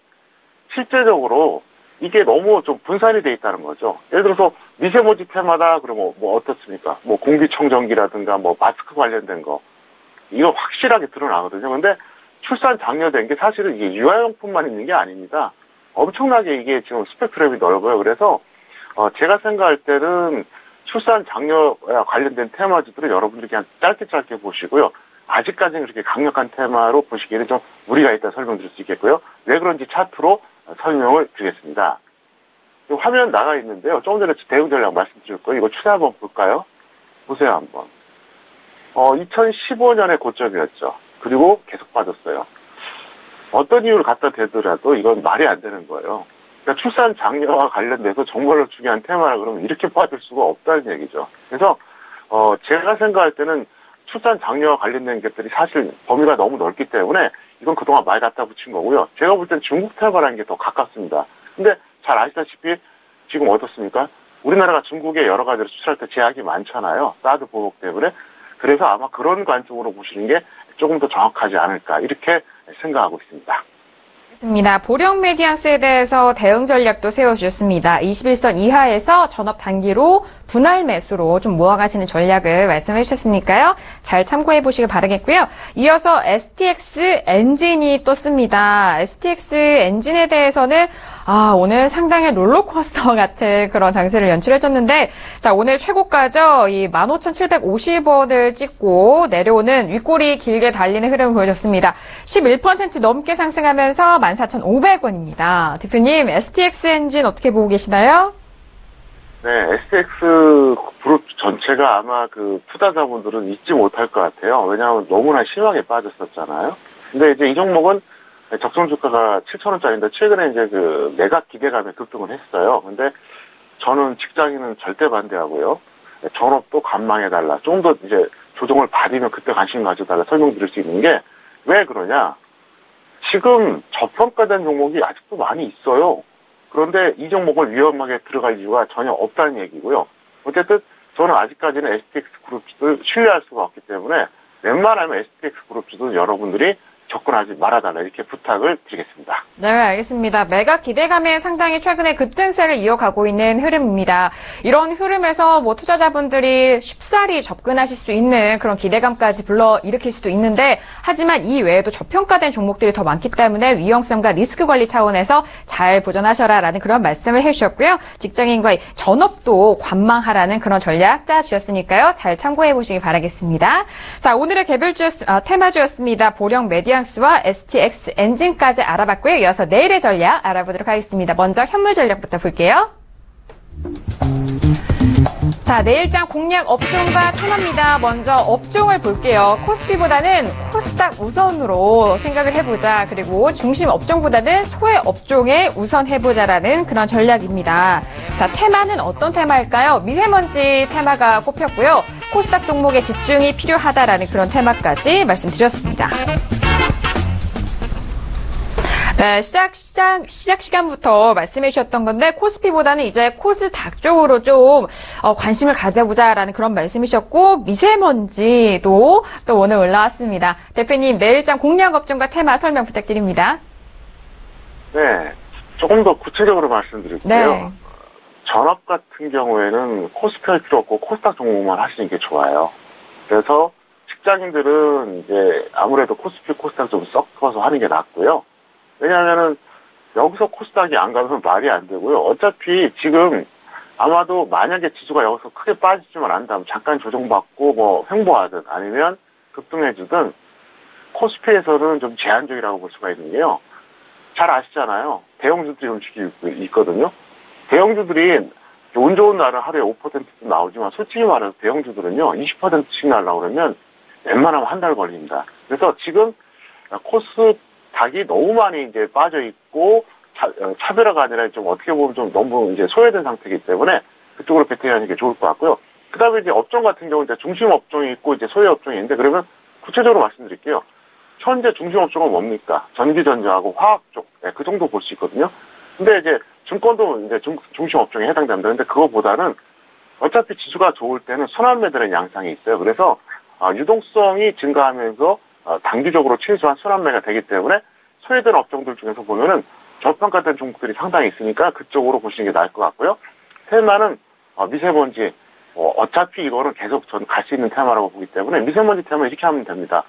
C: 실제적으로 이게 너무 좀 분산이 돼 있다는 거죠. 예를 들어서 미세먼지 테마다 그러면 뭐 어떻습니까? 뭐 공기청정기라든가 뭐 마스크 관련된 거 이거 확실하게 드러나거든요. 근데 출산 장려된 게 사실은 이게 유아용품만 있는 게 아닙니다. 엄청나게 이게 지금 스펙트럼이 넓어요. 그래서 제가 생각할 때는 출산 장려와 관련된 테마주들은 여러분들이 그냥 짧게 보시고요. 아직까지는 그렇게 강력한 테마로 보시기에는 좀 무리가 있다 설명드릴 수 있겠고요. 왜 그런지 차트로 설명을 드리겠습니다. 화면 나가 있는데요. 조금 전에 대응 전략 말씀드릴 거예요. 이거 추세 한번 볼까요? 보세요, 한번. 2015년에 고점이었죠. 그리고 계속 빠졌어요. 어떤 이유를 갖다 대더라도 이건 말이 안 되는 거예요. 그러니까 출산 장려와 관련돼서 정말로 중요한 테마라 그러면 이렇게 빠질 수가 없다는 얘기죠. 그래서 제가 생각할 때는 출산 장려와 관련된 것들이 사실 범위가 너무 넓기 때문에 이건 그동안 많이 갖다 붙인 거고요. 제가 볼 땐 중국 테마라는 게 더 가깝습니다. 근데 잘 아시다시피 지금 어떻습니까? 우리나라가 중국에 여러 가지로 수출할 때 제약이 많잖아요. 사드 보복 때문에. 그래서 아마 그런 관점으로 보시는 게 조금 더 정확하지 않을까 이렇게 생각하고 있습니다.
B: 알겠습니다. 보령 메디앙스에 대해서 대응 전략도 세워주셨습니다. 21선 이하에서 전업 단기로 분할 매수로 좀 모아가시는 전략을 말씀해 주셨으니까요. 잘 참고해 보시길 바라겠고요. 이어서 STX 엔진이 떴습니다. STX 엔진에 대해서는 오늘 상당히 롤러코스터 같은 그런 장세를 연출해줬는데, 자, 오늘 최고가죠. 이 15,750원을 찍고 내려오는 윗꼬리 길게 달리는 흐름을 보여줬습니다. 11% 넘게 상승하면서 14,500원입니다. 대표님, STX 엔진 어떻게 보고 계시나요?
C: 네, STX 그룹 전체가 아마 그 투자자분들은 잊지 못할 것 같아요. 왜냐하면 너무나 심하게 빠졌었잖아요. 근데 이제 이 종목은 적정 주가가 7,000원짜리인데 최근에 이제 그 매각 기대감에 급등을 했어요. 근데 저는 직장인은 절대 반대하고요. 전업도 관망해달라. 좀 더 이제 조정을 받으면 그때 관심 가져달라 설명드릴 수 있는 게 왜 그러냐. 지금 저평가된 종목이 아직도 많이 있어요. 그런데 이 종목을 위험하게 들어갈 이유가 전혀 없다는 얘기고요. 어쨌든 저는 아직까지는 STX 그룹주들 신뢰할 수가 없기 때문에 웬만하면 STX 그룹주들 여러분들이 접근하지 말아달라 이렇게 부탁을 드리겠습니다.
B: 네, 알겠습니다. 매각 기대감에 상당히 최근에 급등세를 이어가고 있는 흐름입니다. 이런 흐름에서 뭐 투자자분들이 쉽사리 접근하실 수 있는 그런 기대감까지 불러일으킬 수도 있는데, 하지만 이 외에도 저평가된 종목들이 더 많기 때문에 위험성과 리스크 관리 차원에서 잘 보전하셔라라는 그런 말씀을 해주셨고요. 직장인과의 전업도 관망하라는 그런 전략 짜주셨으니까요. 잘 참고해 보시기 바라겠습니다. 자, 오늘의 테마주였습니다. 보령 메디앙스와 STX 엔진까지 알아봤고요. 이어서 내일의 전략 알아보도록 하겠습니다. 먼저 현물 전략부터 볼게요. 자, 내일장 공략 업종과 테마입니다. 먼저 업종을 볼게요. 코스피보다는 코스닥 우선으로 생각을 해보자. 그리고 중심 업종보다는 소외 업종에 우선 해보자라는 그런 전략입니다. 자, 테마는 어떤 테마일까요? 미세먼지 테마가 꼽혔고요. 코스닥 종목에 집중이 필요하다라는 그런 테마까지 말씀드렸습니다. 네, 시작 시간부터 말씀해 주셨던 건데, 코스피보다는 이제 코스닥 쪽으로 좀 관심을 가져보자라는 그런 말씀이셨고, 미세먼지도 또 오늘 올라왔습니다. 대표님, 내일장 공략 업종과 테마 설명 부탁드립니다.
C: 네, 조금 더 구체적으로 말씀드릴게요.
B: 네.
C: 전업 같은 경우에는 코스피 할 필요 없고 코스닥 종목만 하시는 게 좋아요. 그래서 직장인들은 이제 아무래도 코스피, 코스닥 좀 섞어서 하는 게 낫고요. 왜냐하면은 여기서 코스닥이 안 가면 말이 안 되고요. 어차피 지금 아마도 만약에 지수가 여기서 크게 빠지지만 않다면 잠깐 조정받고 뭐 횡보하든 아니면 급등해주든 코스피에서는 좀 제한적이라고 볼 수가 있는 게요. 잘 아시잖아요. 대형주들이 움직이고 있거든요. 대형주들이 운 좋은 날은 하루에 5%도 나오지만 솔직히 말해서 대형주들은요 20%씩 날라고 그러면 웬만하면 한 달 걸립니다. 그래서 지금 코스닥이 너무 많이 이제 빠져 있고 차별화가 아니라 좀 어떻게 보면 좀 너무 이제 소외된 상태이기 때문에 그쪽으로 배팅하는 게 좋을 것 같고요. 그 다음에 이제 업종 같은 경우는 이제 중심 업종이 있고 이제 소외 업종이 있는데 그러면 구체적으로 말씀드릴게요. 현재 중심 업종은 뭡니까? 전기전자하고 화학 쪽, 네, 그 정도 볼 수 있거든요. 근데 이제 증권도 이제 중심 업종에 해당됩니다. 근데 그거보다는 어차피 지수가 좋을 때는 순환매들의 양상이 있어요. 그래서 유동성이 증가하면서 단기적으로 최소한 순환매가 되기 때문에 소외된 업종들 중에서 보면은 저평가된 종목들이 상당히 있으니까 그쪽으로 보시는 게 나을 것 같고요. 테마는 미세먼지, 어차피 이거는 계속 전 갈 수 있는 테마라고 보기 때문에 미세먼지 테마 이렇게 하면 됩니다.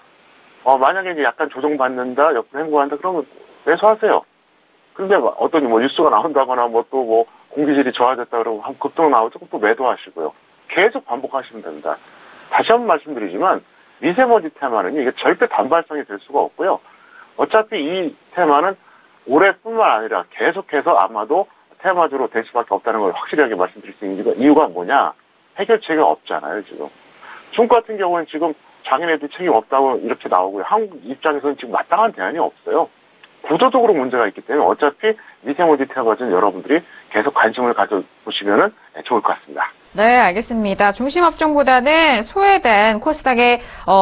C: 만약에 이제 약간 조정받는다, 옆으로 횡보한다, 그러면 매수하세요. 근데 어떤 뉴스가 나온다거나 또 공기질이 좋아졌다 그러고 한 급등 나오죠, 또 매도하시고요. 계속 반복하시면 됩니다. 다시 한번 말씀드리지만 미세먼지 테마는 이게 절대 단발성이 될 수가 없고요. 어차피 이 테마는 올해뿐만 아니라 계속해서 아마도 테마주로 될 수밖에 없다는 걸 확실하게 말씀드릴 수 있는 이유가 뭐냐? 해결책이 없잖아요, 지금. 중국 같은 경우는 지금 자기네들 책임 없다고 이렇게 나오고요. 한국 입장에서는 지금 마땅한 대안이 없어요. 구조적으로 문제가 있기 때문에 어차피 미세먼지 테마주는 여러분들이 계속 관심을 가져보시면 좋을 것 같습니다.
B: 네, 알겠습니다. 중심 업종보다는 소외된 코스닥의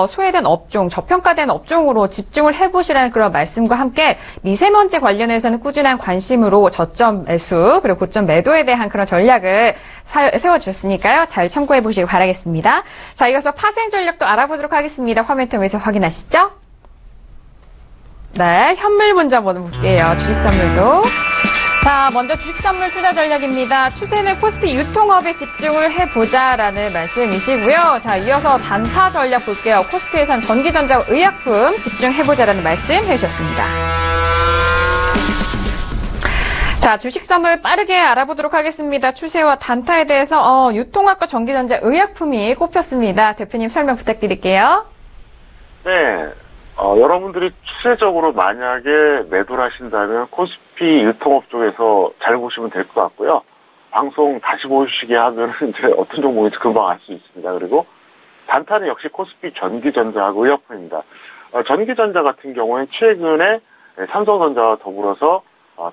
B: 소외된 업종, 저평가된 업종으로 집중을 해보시라는 그런 말씀과 함께 미세먼지 관련해서는 꾸준한 관심으로 저점 매수 그리고 고점 매도에 대한 그런 전략을 세워주셨으니까요. 잘 참고해 보시기 바라겠습니다. 자, 이어서 파생 전략도 알아보도록 하겠습니다. 화면 통해서 확인하시죠. 네, 현물 먼저 볼게요. 주식 선물도. 자, 먼저 주식 선물 투자 전략입니다. 추세는 코스피 유통업에 집중을 해보자라는 말씀이시고요. 자, 이어서 단타 전략 볼게요. 코스피에선 전기전자, 의약품 집중해보자라는 말씀 해주셨습니다. 자, 주식 선물 빠르게 알아보도록 하겠습니다. 추세와 단타에 대해서 유통업과 전기전자, 의약품이 꼽혔습니다. 대표님 설명 부탁드릴게요.
C: 네. 여러분들이 추세적으로 만약에 매도를 하신다면 코스피 유통업 쪽에서 잘 보시면 될 것 같고요. 방송 다시 보시게 하면 이제 어떤 종목인지 금방 알 수 있습니다. 그리고 단타는 역시 코스피 전기전자하고 의약품입니다. 전기전자 같은 경우는 최근에 삼성전자와 더불어서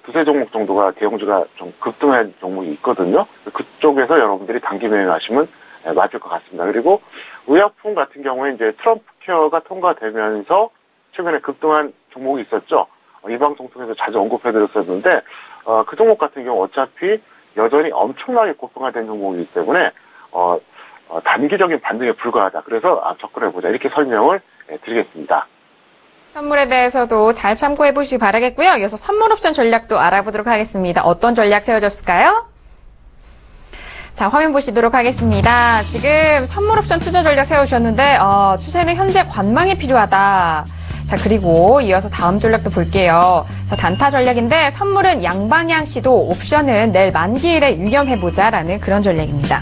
C: 두세 종목 정도가 대형주가 좀 급등한 종목이 있거든요. 그쪽에서 여러분들이 단기 매매하시면 맞을 것 같습니다. 그리고 의약품 같은 경우에 이제 트럼프 케어가 통과되면서 최근에 급등한 종목이 있었죠. 이 방송 통해서 자주 언급해드렸었는데 그 종목 같은 경우 어차피 여전히 엄청나게 고평화된 종목이기 때문에 단기적인 반등에 불과하다. 그래서 접근해보자 이렇게 설명을 드리겠습니다.
B: 선물에 대해서도 잘 참고해 보시기 바라겠고요. 이어서 선물 옵션 전략도 알아보도록 하겠습니다. 어떤 전략 세워졌을까요? 자, 화면 보시도록 하겠습니다. 지금 선물 옵션 투자 전략 세우셨는데 추세는 현재 관망이 필요하다. 자, 그리고 이어서 다음 전략도 볼게요. 자, 단타 전략인데 선물은 양방향 시도, 옵션은 내일 만기일에 유념해보자라는 그런 전략입니다.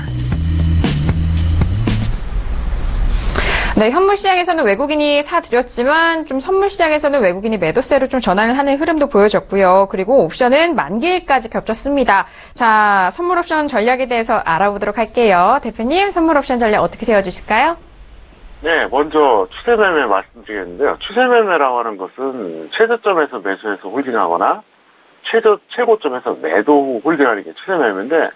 B: 네, 현물 시장에서는 외국인이 사들였지만 좀 선물 시장에서는 외국인이 매도세로 좀 전환을 하는 흐름도 보여졌고요. 그리고 옵션은 만기일까지 겹쳤습니다. 자, 선물 옵션 전략에 대해서 알아보도록 할게요. 대표님, 선물 옵션 전략 어떻게 세워주실까요?
C: 네, 먼저 추세 매매 말씀드리겠는데요. 추세 매매라고 하는 것은 최저점에서 매수해서 홀딩하거나 최고점에서 매도 홀딩하는 게 추세 매매인데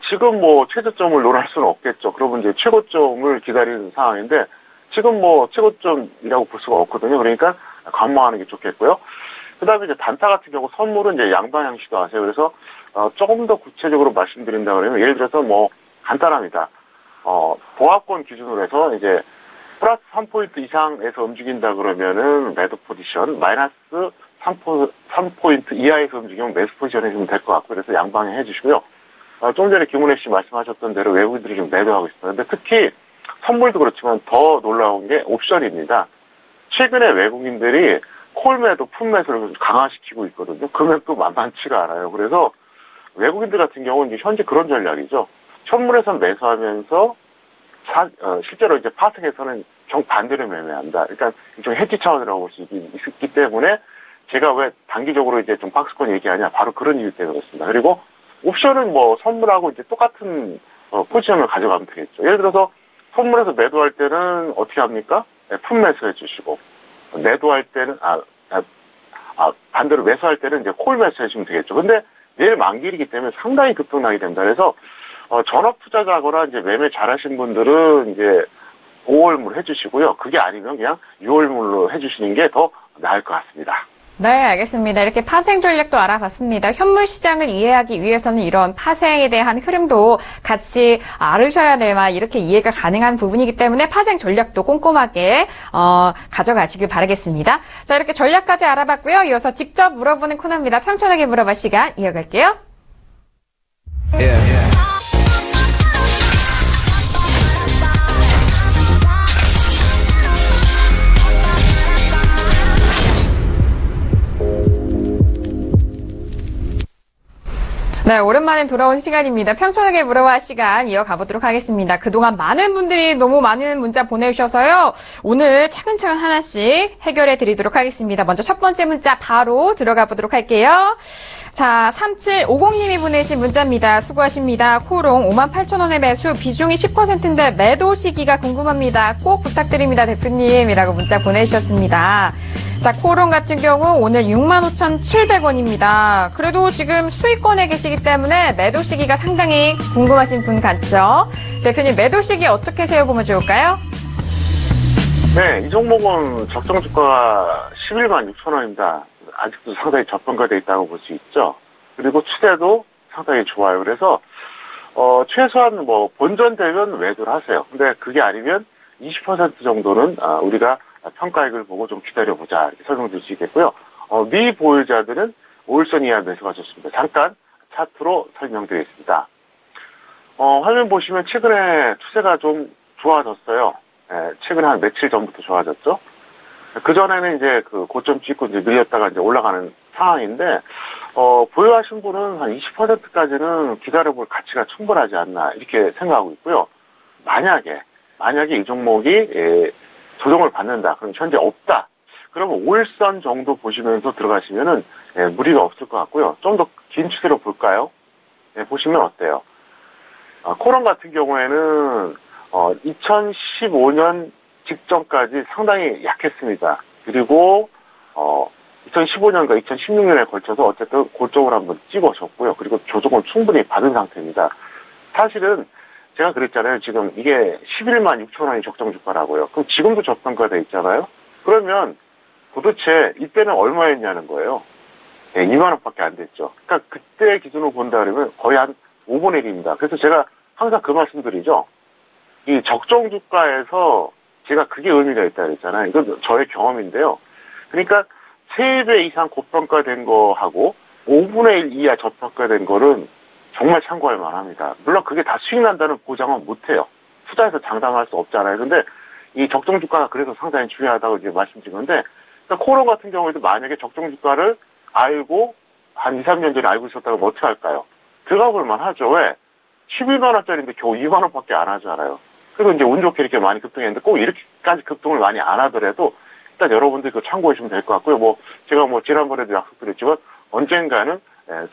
C: 지금 최저점을 논할 수는 없겠죠. 그러면 이제 최고점을 기다리는 상황인데 지금 최고점이라고 볼 수가 없거든요. 그러니까 관망하는 게 좋겠고요. 그 다음에 이제 단타 같은 경우 선물은 이제 양방향 시도하세요. 그래서 조금 더 구체적으로 말씀드린다 그러면 예를 들어서 간단합니다. 보합권 기준으로 해서 이제 플러스 3포인트 이상에서 움직인다 그러면은 매도 포지션, 마이너스 3포인트 이하에서 움직이면 매수 포지션 해주면 될 것 같고, 그래서 양방향 해주시고요. 좀 전에 김은혜 씨 말씀하셨던 대로 외국인들이 좀 매도하고 있습니다. 근데 특히 선물도 그렇지만 더 놀라운 게 옵션입니다. 최근에 외국인들이 콜매도 풋매수를 강화시키고 있거든요. 금액도 만만치가 않아요. 그래서 외국인들 같은 경우는 이제 현재 그런 전략이죠. 현물에서 매수하면서 실제로 이제 파생에서는 정반대로 매매한다. 그러니까 일종의 헤지 차원이라고 볼 수 있기 때문에 제가 왜 단기적으로 이제 좀 박스권 얘기하냐, 바로 그런 이유 때문에 그렇습니다. 그리고 옵션은 뭐 선물하고 이제 똑같은 포지션을 가져가면 되겠죠. 예를 들어서 선물에서 매도할 때는 어떻게 합니까? 네, 풋 매수해 주시고, 매도할 때는 반대로 매수할 때는 이제 콜 매수해 주시면 되겠죠. 근데 내일 만기이기 때문에 상당히 급등나게 됩니다. 그래서 전업 투자자거나 이제 매매 잘하신 분들은 이제 5월물 해주시고요. 그게 아니면 그냥 6월물로 해주시는 게 더 나을 것 같습니다.
B: 네, 알겠습니다. 이렇게 파생 전략도 알아봤습니다. 현물 시장을 이해하기 위해서는 이런 파생에 대한 흐름도 같이 알으셔야만 이렇게 이해가 가능한 부분이기 때문에 파생 전략도 꼼꼼하게 가져가시길 바라겠습니다. 자, 이렇게 전략까지 알아봤고요. 이어서 직접 물어보는 코너입니다. 평촌하게 물어봐 시간 이어갈게요. 네, 오랜만에 돌아온 시간입니다. 평촌하게 물어봐 시간 이어가보도록 하겠습니다. 그동안 많은 분들이 너무 많은 문자 보내주셔서요. 오늘 차근차근 하나씩 해결해 드리도록 하겠습니다. 먼저 첫 번째 문자 바로 들어가 보도록 할게요. 자, 3750님이 보내신 문자입니다. 수고하십니다. 코롱 58,000원의 매수, 비중이 10%인데 매도 시기가 궁금합니다. 꼭 부탁드립니다, 대표님이라고 문자 보내주셨습니다. 자, 코롱 같은 경우 오늘 65,700원입니다. 그래도 지금 수익권에 계시기 때문에 매도 시기가 상당히 궁금하신 분 같죠? 대표님, 매도 시기 어떻게 세워보면 좋을까요?
C: 네, 이 종목은 적정 주가가 116,000원입니다. 아직도 상당히 저평가되어 있다고 볼 수 있죠. 그리고 추세도 상당히 좋아요. 그래서 최소한 뭐 본전되면 매도를 하세요. 근데 그게 아니면 20% 정도는 우리가 평가액을 보고 좀 기다려보자, 이렇게 설명드릴 수 있겠고요. 미보유자들은 5일선 이하 매수가 좋습니다. 잠깐 차트로 설명드리겠습니다. 화면 보시면 최근에 추세가 좀 좋아졌어요. 최근에 한 며칠 전부터 좋아졌죠. 그전에는 이제 그 고점 찍고 이제 밀렸다가 이제 올라가는 상황인데, 보유하신 분은 한 20%까지는 기다려볼 가치가 충분하지 않나, 이렇게 생각하고 있고요. 만약에 이 종목이 조정을 받는다, 그럼 현재 없다, 그러면 5일선 정도 보시면서 들어가시면은 무리가 없을 것 같고요. 좀 더 긴 추세로 볼까요? 보시면 어때요? 코롱 같은 경우에는 2015년 직전까지 상당히 약했습니다. 그리고 2015년과 2016년에 걸쳐서 어쨌든 고점을 한번 찍어줬고요. 그리고 조정을 충분히 받은 상태입니다. 사실은 제가 그랬잖아요. 지금 이게 116,000원이 적정 주가라고요. 그럼 지금도 저평가돼 있잖아요. 그러면 도대체 이때는 얼마였냐는 거예요. 2만 원밖에 안 됐죠. 그러니까 그때 기준으로 본다 그러면 거의 한 5분의 1입니다. 그래서 제가 항상 그 말씀드리죠. 이 적정 주가에서 제가 그게 의미가 있다 그랬잖아요. 이건 저의 경험인데요. 그러니까 3배 이상 고평가된 거하고 5분의 1 이하 저평가된 거는 정말 참고할 만합니다. 물론 그게 다 수익 난다는 보장은 못해요. 투자해서 장담할 수 없잖아요. 근데 이 적정 주가가 그래서 상당히 중요하다고 이제 말씀드린 건데, 그러니까 코롱 같은 경우에도 만약에 적정 주가를 알고 한 2, 3년 전에 알고 있었다면 어떻게 할까요? 들어가 볼만 하죠. 왜? 11만 원짜리인데 겨우 2만 원밖에 안 하잖아요. 그리고 이제 운 좋게 이렇게 많이 급등했는데 꼭 이렇게까지 급등을 많이 안 하더라도 일단 여러분들 그거 참고해 주시면 될 것 같고요. 뭐 제가 뭐 지난번에도 약속드렸지만 언젠가는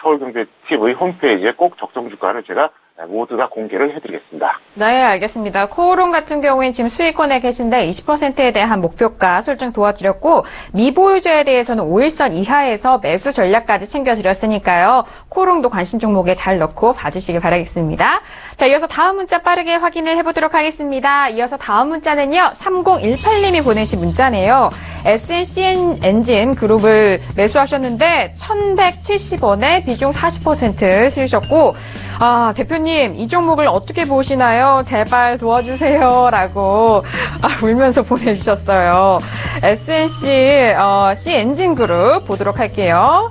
C: 서울경제TV의 홈페이지에 꼭 적정 주가를 제가 모두 다 공개를 해드리겠습니다.
B: 네, 알겠습니다. 코오롱 같은 경우에는 지금 수익권에 계신데 20%에 대한 목표가 설정 도와드렸고, 미보유자에 대해서는 5일선 이하에서 매수 전략까지 챙겨드렸으니까요. 코오롱도 관심 종목에 잘 넣고 봐주시길 바라겠습니다. 자, 이어서 다음 문자 빠르게 확인을 해보도록 하겠습니다. 이어서 다음 문자는요, 3018님이 보내신 문자네요. SNC 엔진 그룹을 매수하셨는데 1,170원에 비중 40% 쓰셨고, 대표님, 이 종목을 어떻게 보시나요? 제발 도와주세요. 라고, 울면서 보내주셨어요. SNC, C 엔진 그룹 보도록 할게요.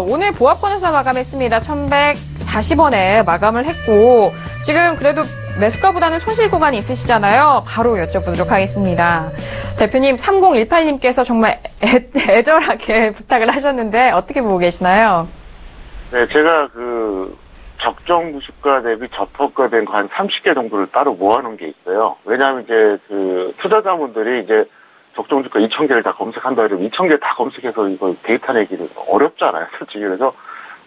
B: 오늘 보합권에서 마감했습니다. 1,140원에 마감을 했고, 지금 그래도 매수가보다는 손실 구간이 있으시잖아요. 바로 여쭤보도록 하겠습니다. 대표님, 3018님께서 정말 애절하게 부탁을 하셨는데 어떻게 보고 계시나요?
C: 네, 제가 적정 주가 대비 저평가된 거 한 30개 정도를 따로 모아놓은 게 있어요. 왜냐하면 이제 투자자분들이 이제 적정 주가 2,000개를 다 검색한다 이러면 2,000개 다 검색해서 이거 데이터 내기는 어렵잖아요, 솔직히. 그래서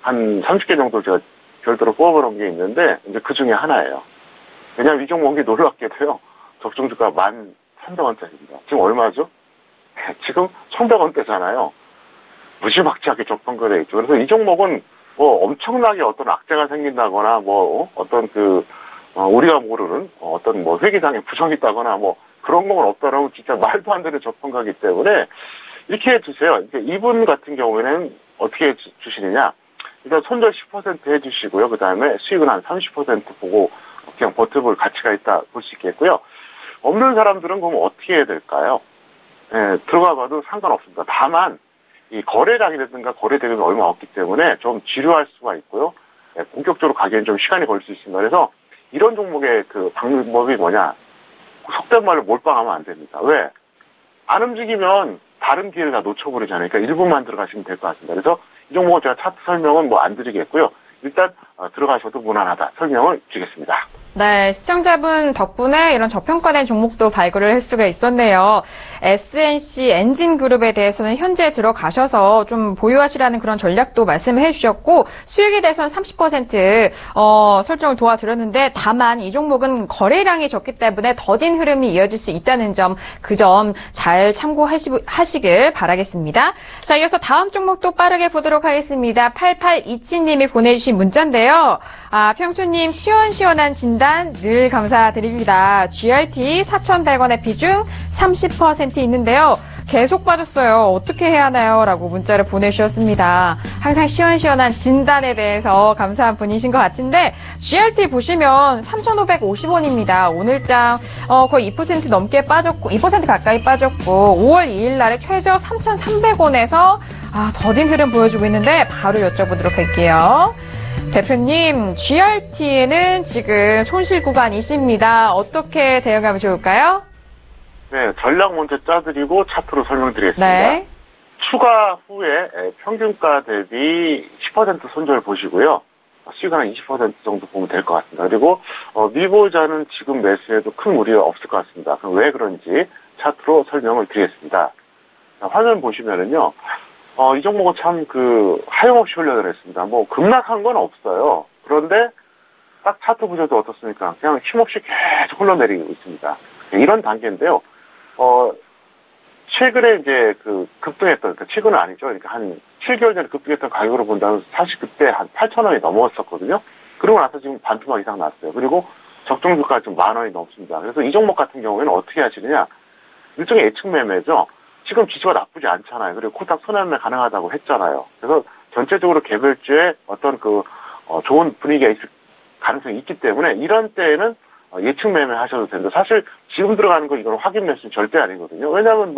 C: 한 30개 정도 제가 별도로 뽑아놓은 게 있는데, 이제 그 중에 하나예요. 왜냐하면 이 종목이 놀랍게도요, 적정 주가 1,300원짜리입니다. 지금 얼마죠? 지금 1,100원대잖아요. 무지막지하게 저평가되어 있죠. 그래서 이 종목은 엄청나게 어떤 악재가 생긴다거나, 어떤 우리가 모르는 어떤 회계상의 부정이 있다거나, 그런 건 없다라고 진짜 말도 안 되는 저평가이기 때문에, 이렇게 해주세요. 이분 같은 경우에는 어떻게 주시느냐. 일단 손절 10% 해주시고요. 그 다음에 수익은 한 30% 보고 그냥 버텨볼 가치가 있다 볼 수 있겠고요. 없는 사람들은 그럼 어떻게 해야 될까요? 네, 들어가 봐도 상관없습니다. 다만, 이 거래량이라든가 거래 대금이 얼마 없기 때문에 좀 지루할 수가 있고요. 네, 본격적으로 가기에는 좀 시간이 걸릴 수 있습니다. 그래서 이런 종목의 방법이 뭐냐. 속된 말로 몰빵하면 안 됩니다. 왜? 안 움직이면 다른 기회를 다 놓쳐버리잖아요. 그러니까 일부만 들어가시면 될 것 같습니다. 그래서 이 종목은 제가 차트 설명은 안 드리겠고요. 일단 들어가셔도 무난하다 설명을 드리겠습니다.
B: 네, 시청자분 덕분에 이런 저평가된 종목도 발굴을 할 수가 있었네요. SNC 엔진그룹에 대해서는 현재 들어가셔서 좀 보유하시라는 그런 전략도 말씀해 주셨고, 수익에 대해서는 30% 설정을 도와드렸는데, 다만 이 종목은 거래량이 적기 때문에 더딘 흐름이 이어질 수 있다는 점, 그 점 잘 참고하시길 바라겠습니다. 자, 이어서 다음 종목도 빠르게 보도록 하겠습니다. 8827님이 보내주신 문자인데요. 평수님 시원시원한 진단 늘 감사드립니다. GRT 4,100원의 비중 30% 있는데요. 계속 빠졌어요. 어떻게 해야 하나요? 라고 문자를 보내주셨습니다. 항상 시원시원한 진단에 대해서 감사한 분이신 것 같은데, GRT 보시면 3,550원입니다. 오늘장 거의 2% 넘게 빠졌고, 2% 가까이 빠졌고, 5월 2일 날에 최저 3,300원에서 더딘 흐름 보여주고 있는데 바로 여쭤보도록 할게요. 대표님, GRT에는 지금 손실 구간이십니다. 어떻게 대응하면 좋을까요?
C: 네, 전략 먼저 짜드리고 차트로 설명드리겠습니다.
B: 네.
C: 추가 후에 평균가 대비 10% 손절 보시고요. 수익은 한 20% 정도 보면 될 것 같습니다. 그리고 미보자는 지금 매수해도 큰 무리가 없을 것 같습니다. 그럼 왜 그런지 차트로 설명을 드리겠습니다. 자, 화면 보시면은요. 이 종목은 참 하염없이 흘러내렸습니다. 급락한 건 없어요. 그런데 딱 차트 보셔도 어떻습니까? 그냥 힘없이 계속 흘러내리고 있습니다. 이런 단계인데요. 최근에 이제 급등했던, 최근은 아니죠. 그러니까 한 7개월 전에 급등했던 가격으로 본다면 사실 그때 한 8,000원이 넘어왔었거든요. 그러고 나서 지금 반토막 이상 났어요. 그리고 적정 주가가 지금 10,000원이 넘습니다. 그래서 이 종목 같은 경우에는 어떻게 하시느냐? 일종의 예측 매매죠. 지금 지수가 나쁘지 않잖아요. 그리고 코딱 손해매매 가능하다고 했잖아요. 그래서 전체적으로 개별주에 어떤 좋은 분위기가 있을 가능성이 있기 때문에 이런 때에는 예측 매매 하셔도 됩니다. 사실 지금 들어가는 거 이건 확인 매수는 절대 아니거든요. 왜냐하면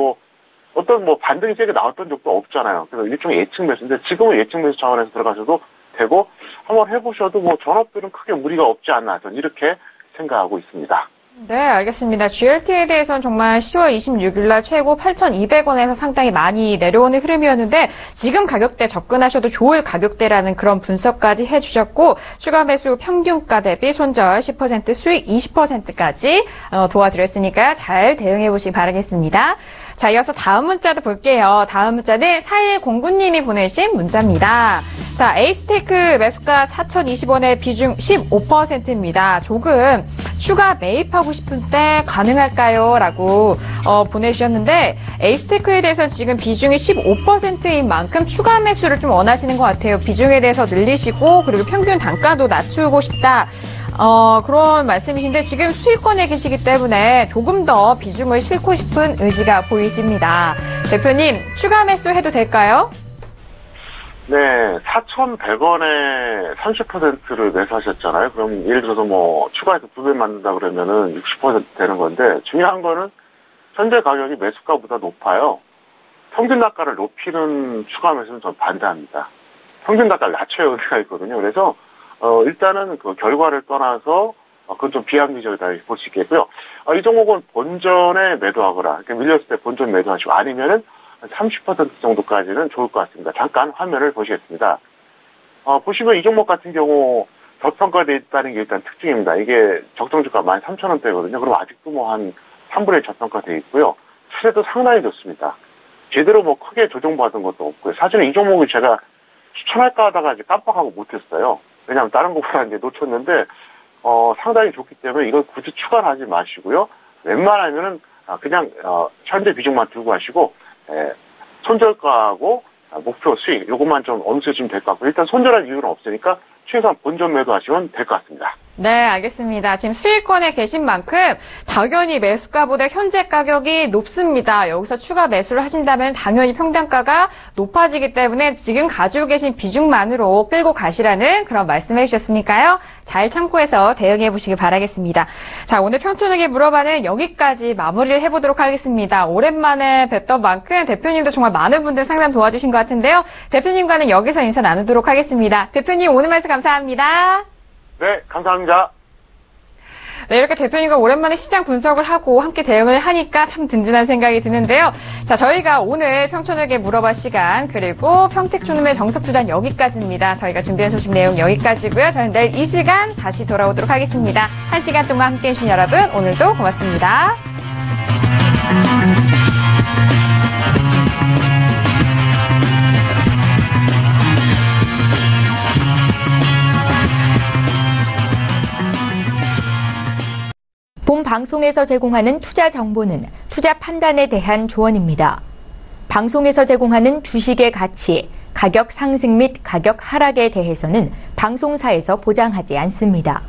C: 어떤 반등이 세게 나왔던 적도 없잖아요. 그래서 일종의 예측 매수인데 지금은 예측 매수 차원에서 들어가셔도 되고 한번 해보셔도 전업들은 크게 무리가 없지 않나 저는 이렇게 생각하고 있습니다.
B: 네, 알겠습니다. GRT에 대해서는 정말 10월 26일 날 최고 8,200원에서 상당히 많이 내려오는 흐름이었는데 지금 가격대 접근하셔도 좋을 가격대라는 그런 분석까지 해주셨고 추가 매수 평균가 대비 손절 10% 수익 20%까지 도와드렸으니까 잘 대응해보시기 바라겠습니다. 자, 이어서 다음 문자도 볼게요. 다음 문자는 4109님이 보내신 문자입니다. 자, 에이스테크 매수가 4,020원의 비중 15%입니다. 조금 추가 매입하고 싶은 때 가능할까요? 라고 보내주셨는데 에이스테크에 대해서 지금 비중이 15%인 만큼 추가 매수를 좀 원하시는 것 같아요. 비중에 대해서 늘리시고 그리고 평균 단가도 낮추고 싶다. 그런 말씀이신데 지금 수익권에 계시기 때문에 조금 더 비중을 싣고 싶은 의지가 보이십니다. 대표님, 추가 매수 해도 될까요?
C: 네, 4,100원에 30%를 매수하셨잖아요. 그럼 예를 들어서 추가해서 2배 만든다 그러면은 60% 되는 건데 중요한 거는 현재 가격이 매수가보다 높아요. 평균 단가를 높이는 추가 매수는 전 반대합니다. 평균 단가를 낮춰야 의미가 있거든요. 그래서 일단은 결과를 떠나서 그건 좀 비합리적이다 볼 수 있겠고요. 이 종목은 본전에 매도하거나 이렇게 밀렸을 때 본전 매도하시고 아니면은 한 30% 정도까지는 좋을 것 같습니다. 잠깐 화면을 보시겠습니다. 보시면 이 종목 같은 경우 저평가되어 있다는 게 일단 특징입니다. 이게 적정주가 13,000원대거든요. 그럼 아직도 뭐 한 3분의 1 저평가되어 있고요. 추세도 상당히 좋습니다. 제대로 뭐 크게 조정받은 것도 없고요. 사실은 이 종목을 제가 추천할까 하다가 이제 깜빡하고 못했어요. 왜냐하면 다른 것보다 이제 놓쳤는데, 상당히 좋기 때문에 이걸 굳이 추가를 하지 마시고요. 웬만하면은 그냥 현재 비중만 들고 하시고 손절가하고 목표 수익 요것만 좀 엄수해주면 될 것 같고 일단 손절할 이유는 없으니까 최소한 본전 매도하시면 될 것 같습니다.
B: 네, 알겠습니다. 지금 수익권에 계신 만큼 당연히 매수가보다 현재 가격이 높습니다. 여기서 추가 매수를 하신다면 당연히 평단가가 높아지기 때문에 지금 가지고 계신 비중만으로 끌고 가시라는 그런 말씀해 주셨으니까요. 잘 참고해서 대응해 보시기 바라겠습니다. 자, 오늘 평촌에게 물어봐는 여기까지 마무리를 해보도록 하겠습니다. 오랜만에 뵀던 만큼 대표님도 정말 많은 분들 상담 도와주신 것 같은데요. 대표님과는 여기서 인사 나누도록 하겠습니다. 대표님 오늘 말씀 감사합니다.
C: 네, 감사합니다.
B: 네, 이렇게 대표님과 오랜만에 시장 분석을 하고 함께 대응을 하니까 참 든든한 생각이 드는데요. 자, 저희가 오늘 평촌에게 물어봐 시간 그리고 평택촌음의 정석투자는 여기까지입니다. 저희가 준비한 소식 내용 여기까지고요. 저는 내일 이 시간 다시 돌아오도록 하겠습니다. 1시간 동안 함께해 주신 여러분 오늘도 고맙습니다.
A: 본 방송에서 제공하는 투자 정보는 투자 판단에 대한 조언입니다. 방송에서 제공하는 주식의 가치, 가격 상승 및 가격 하락에 대해서는 방송사에서 보장하지 않습니다.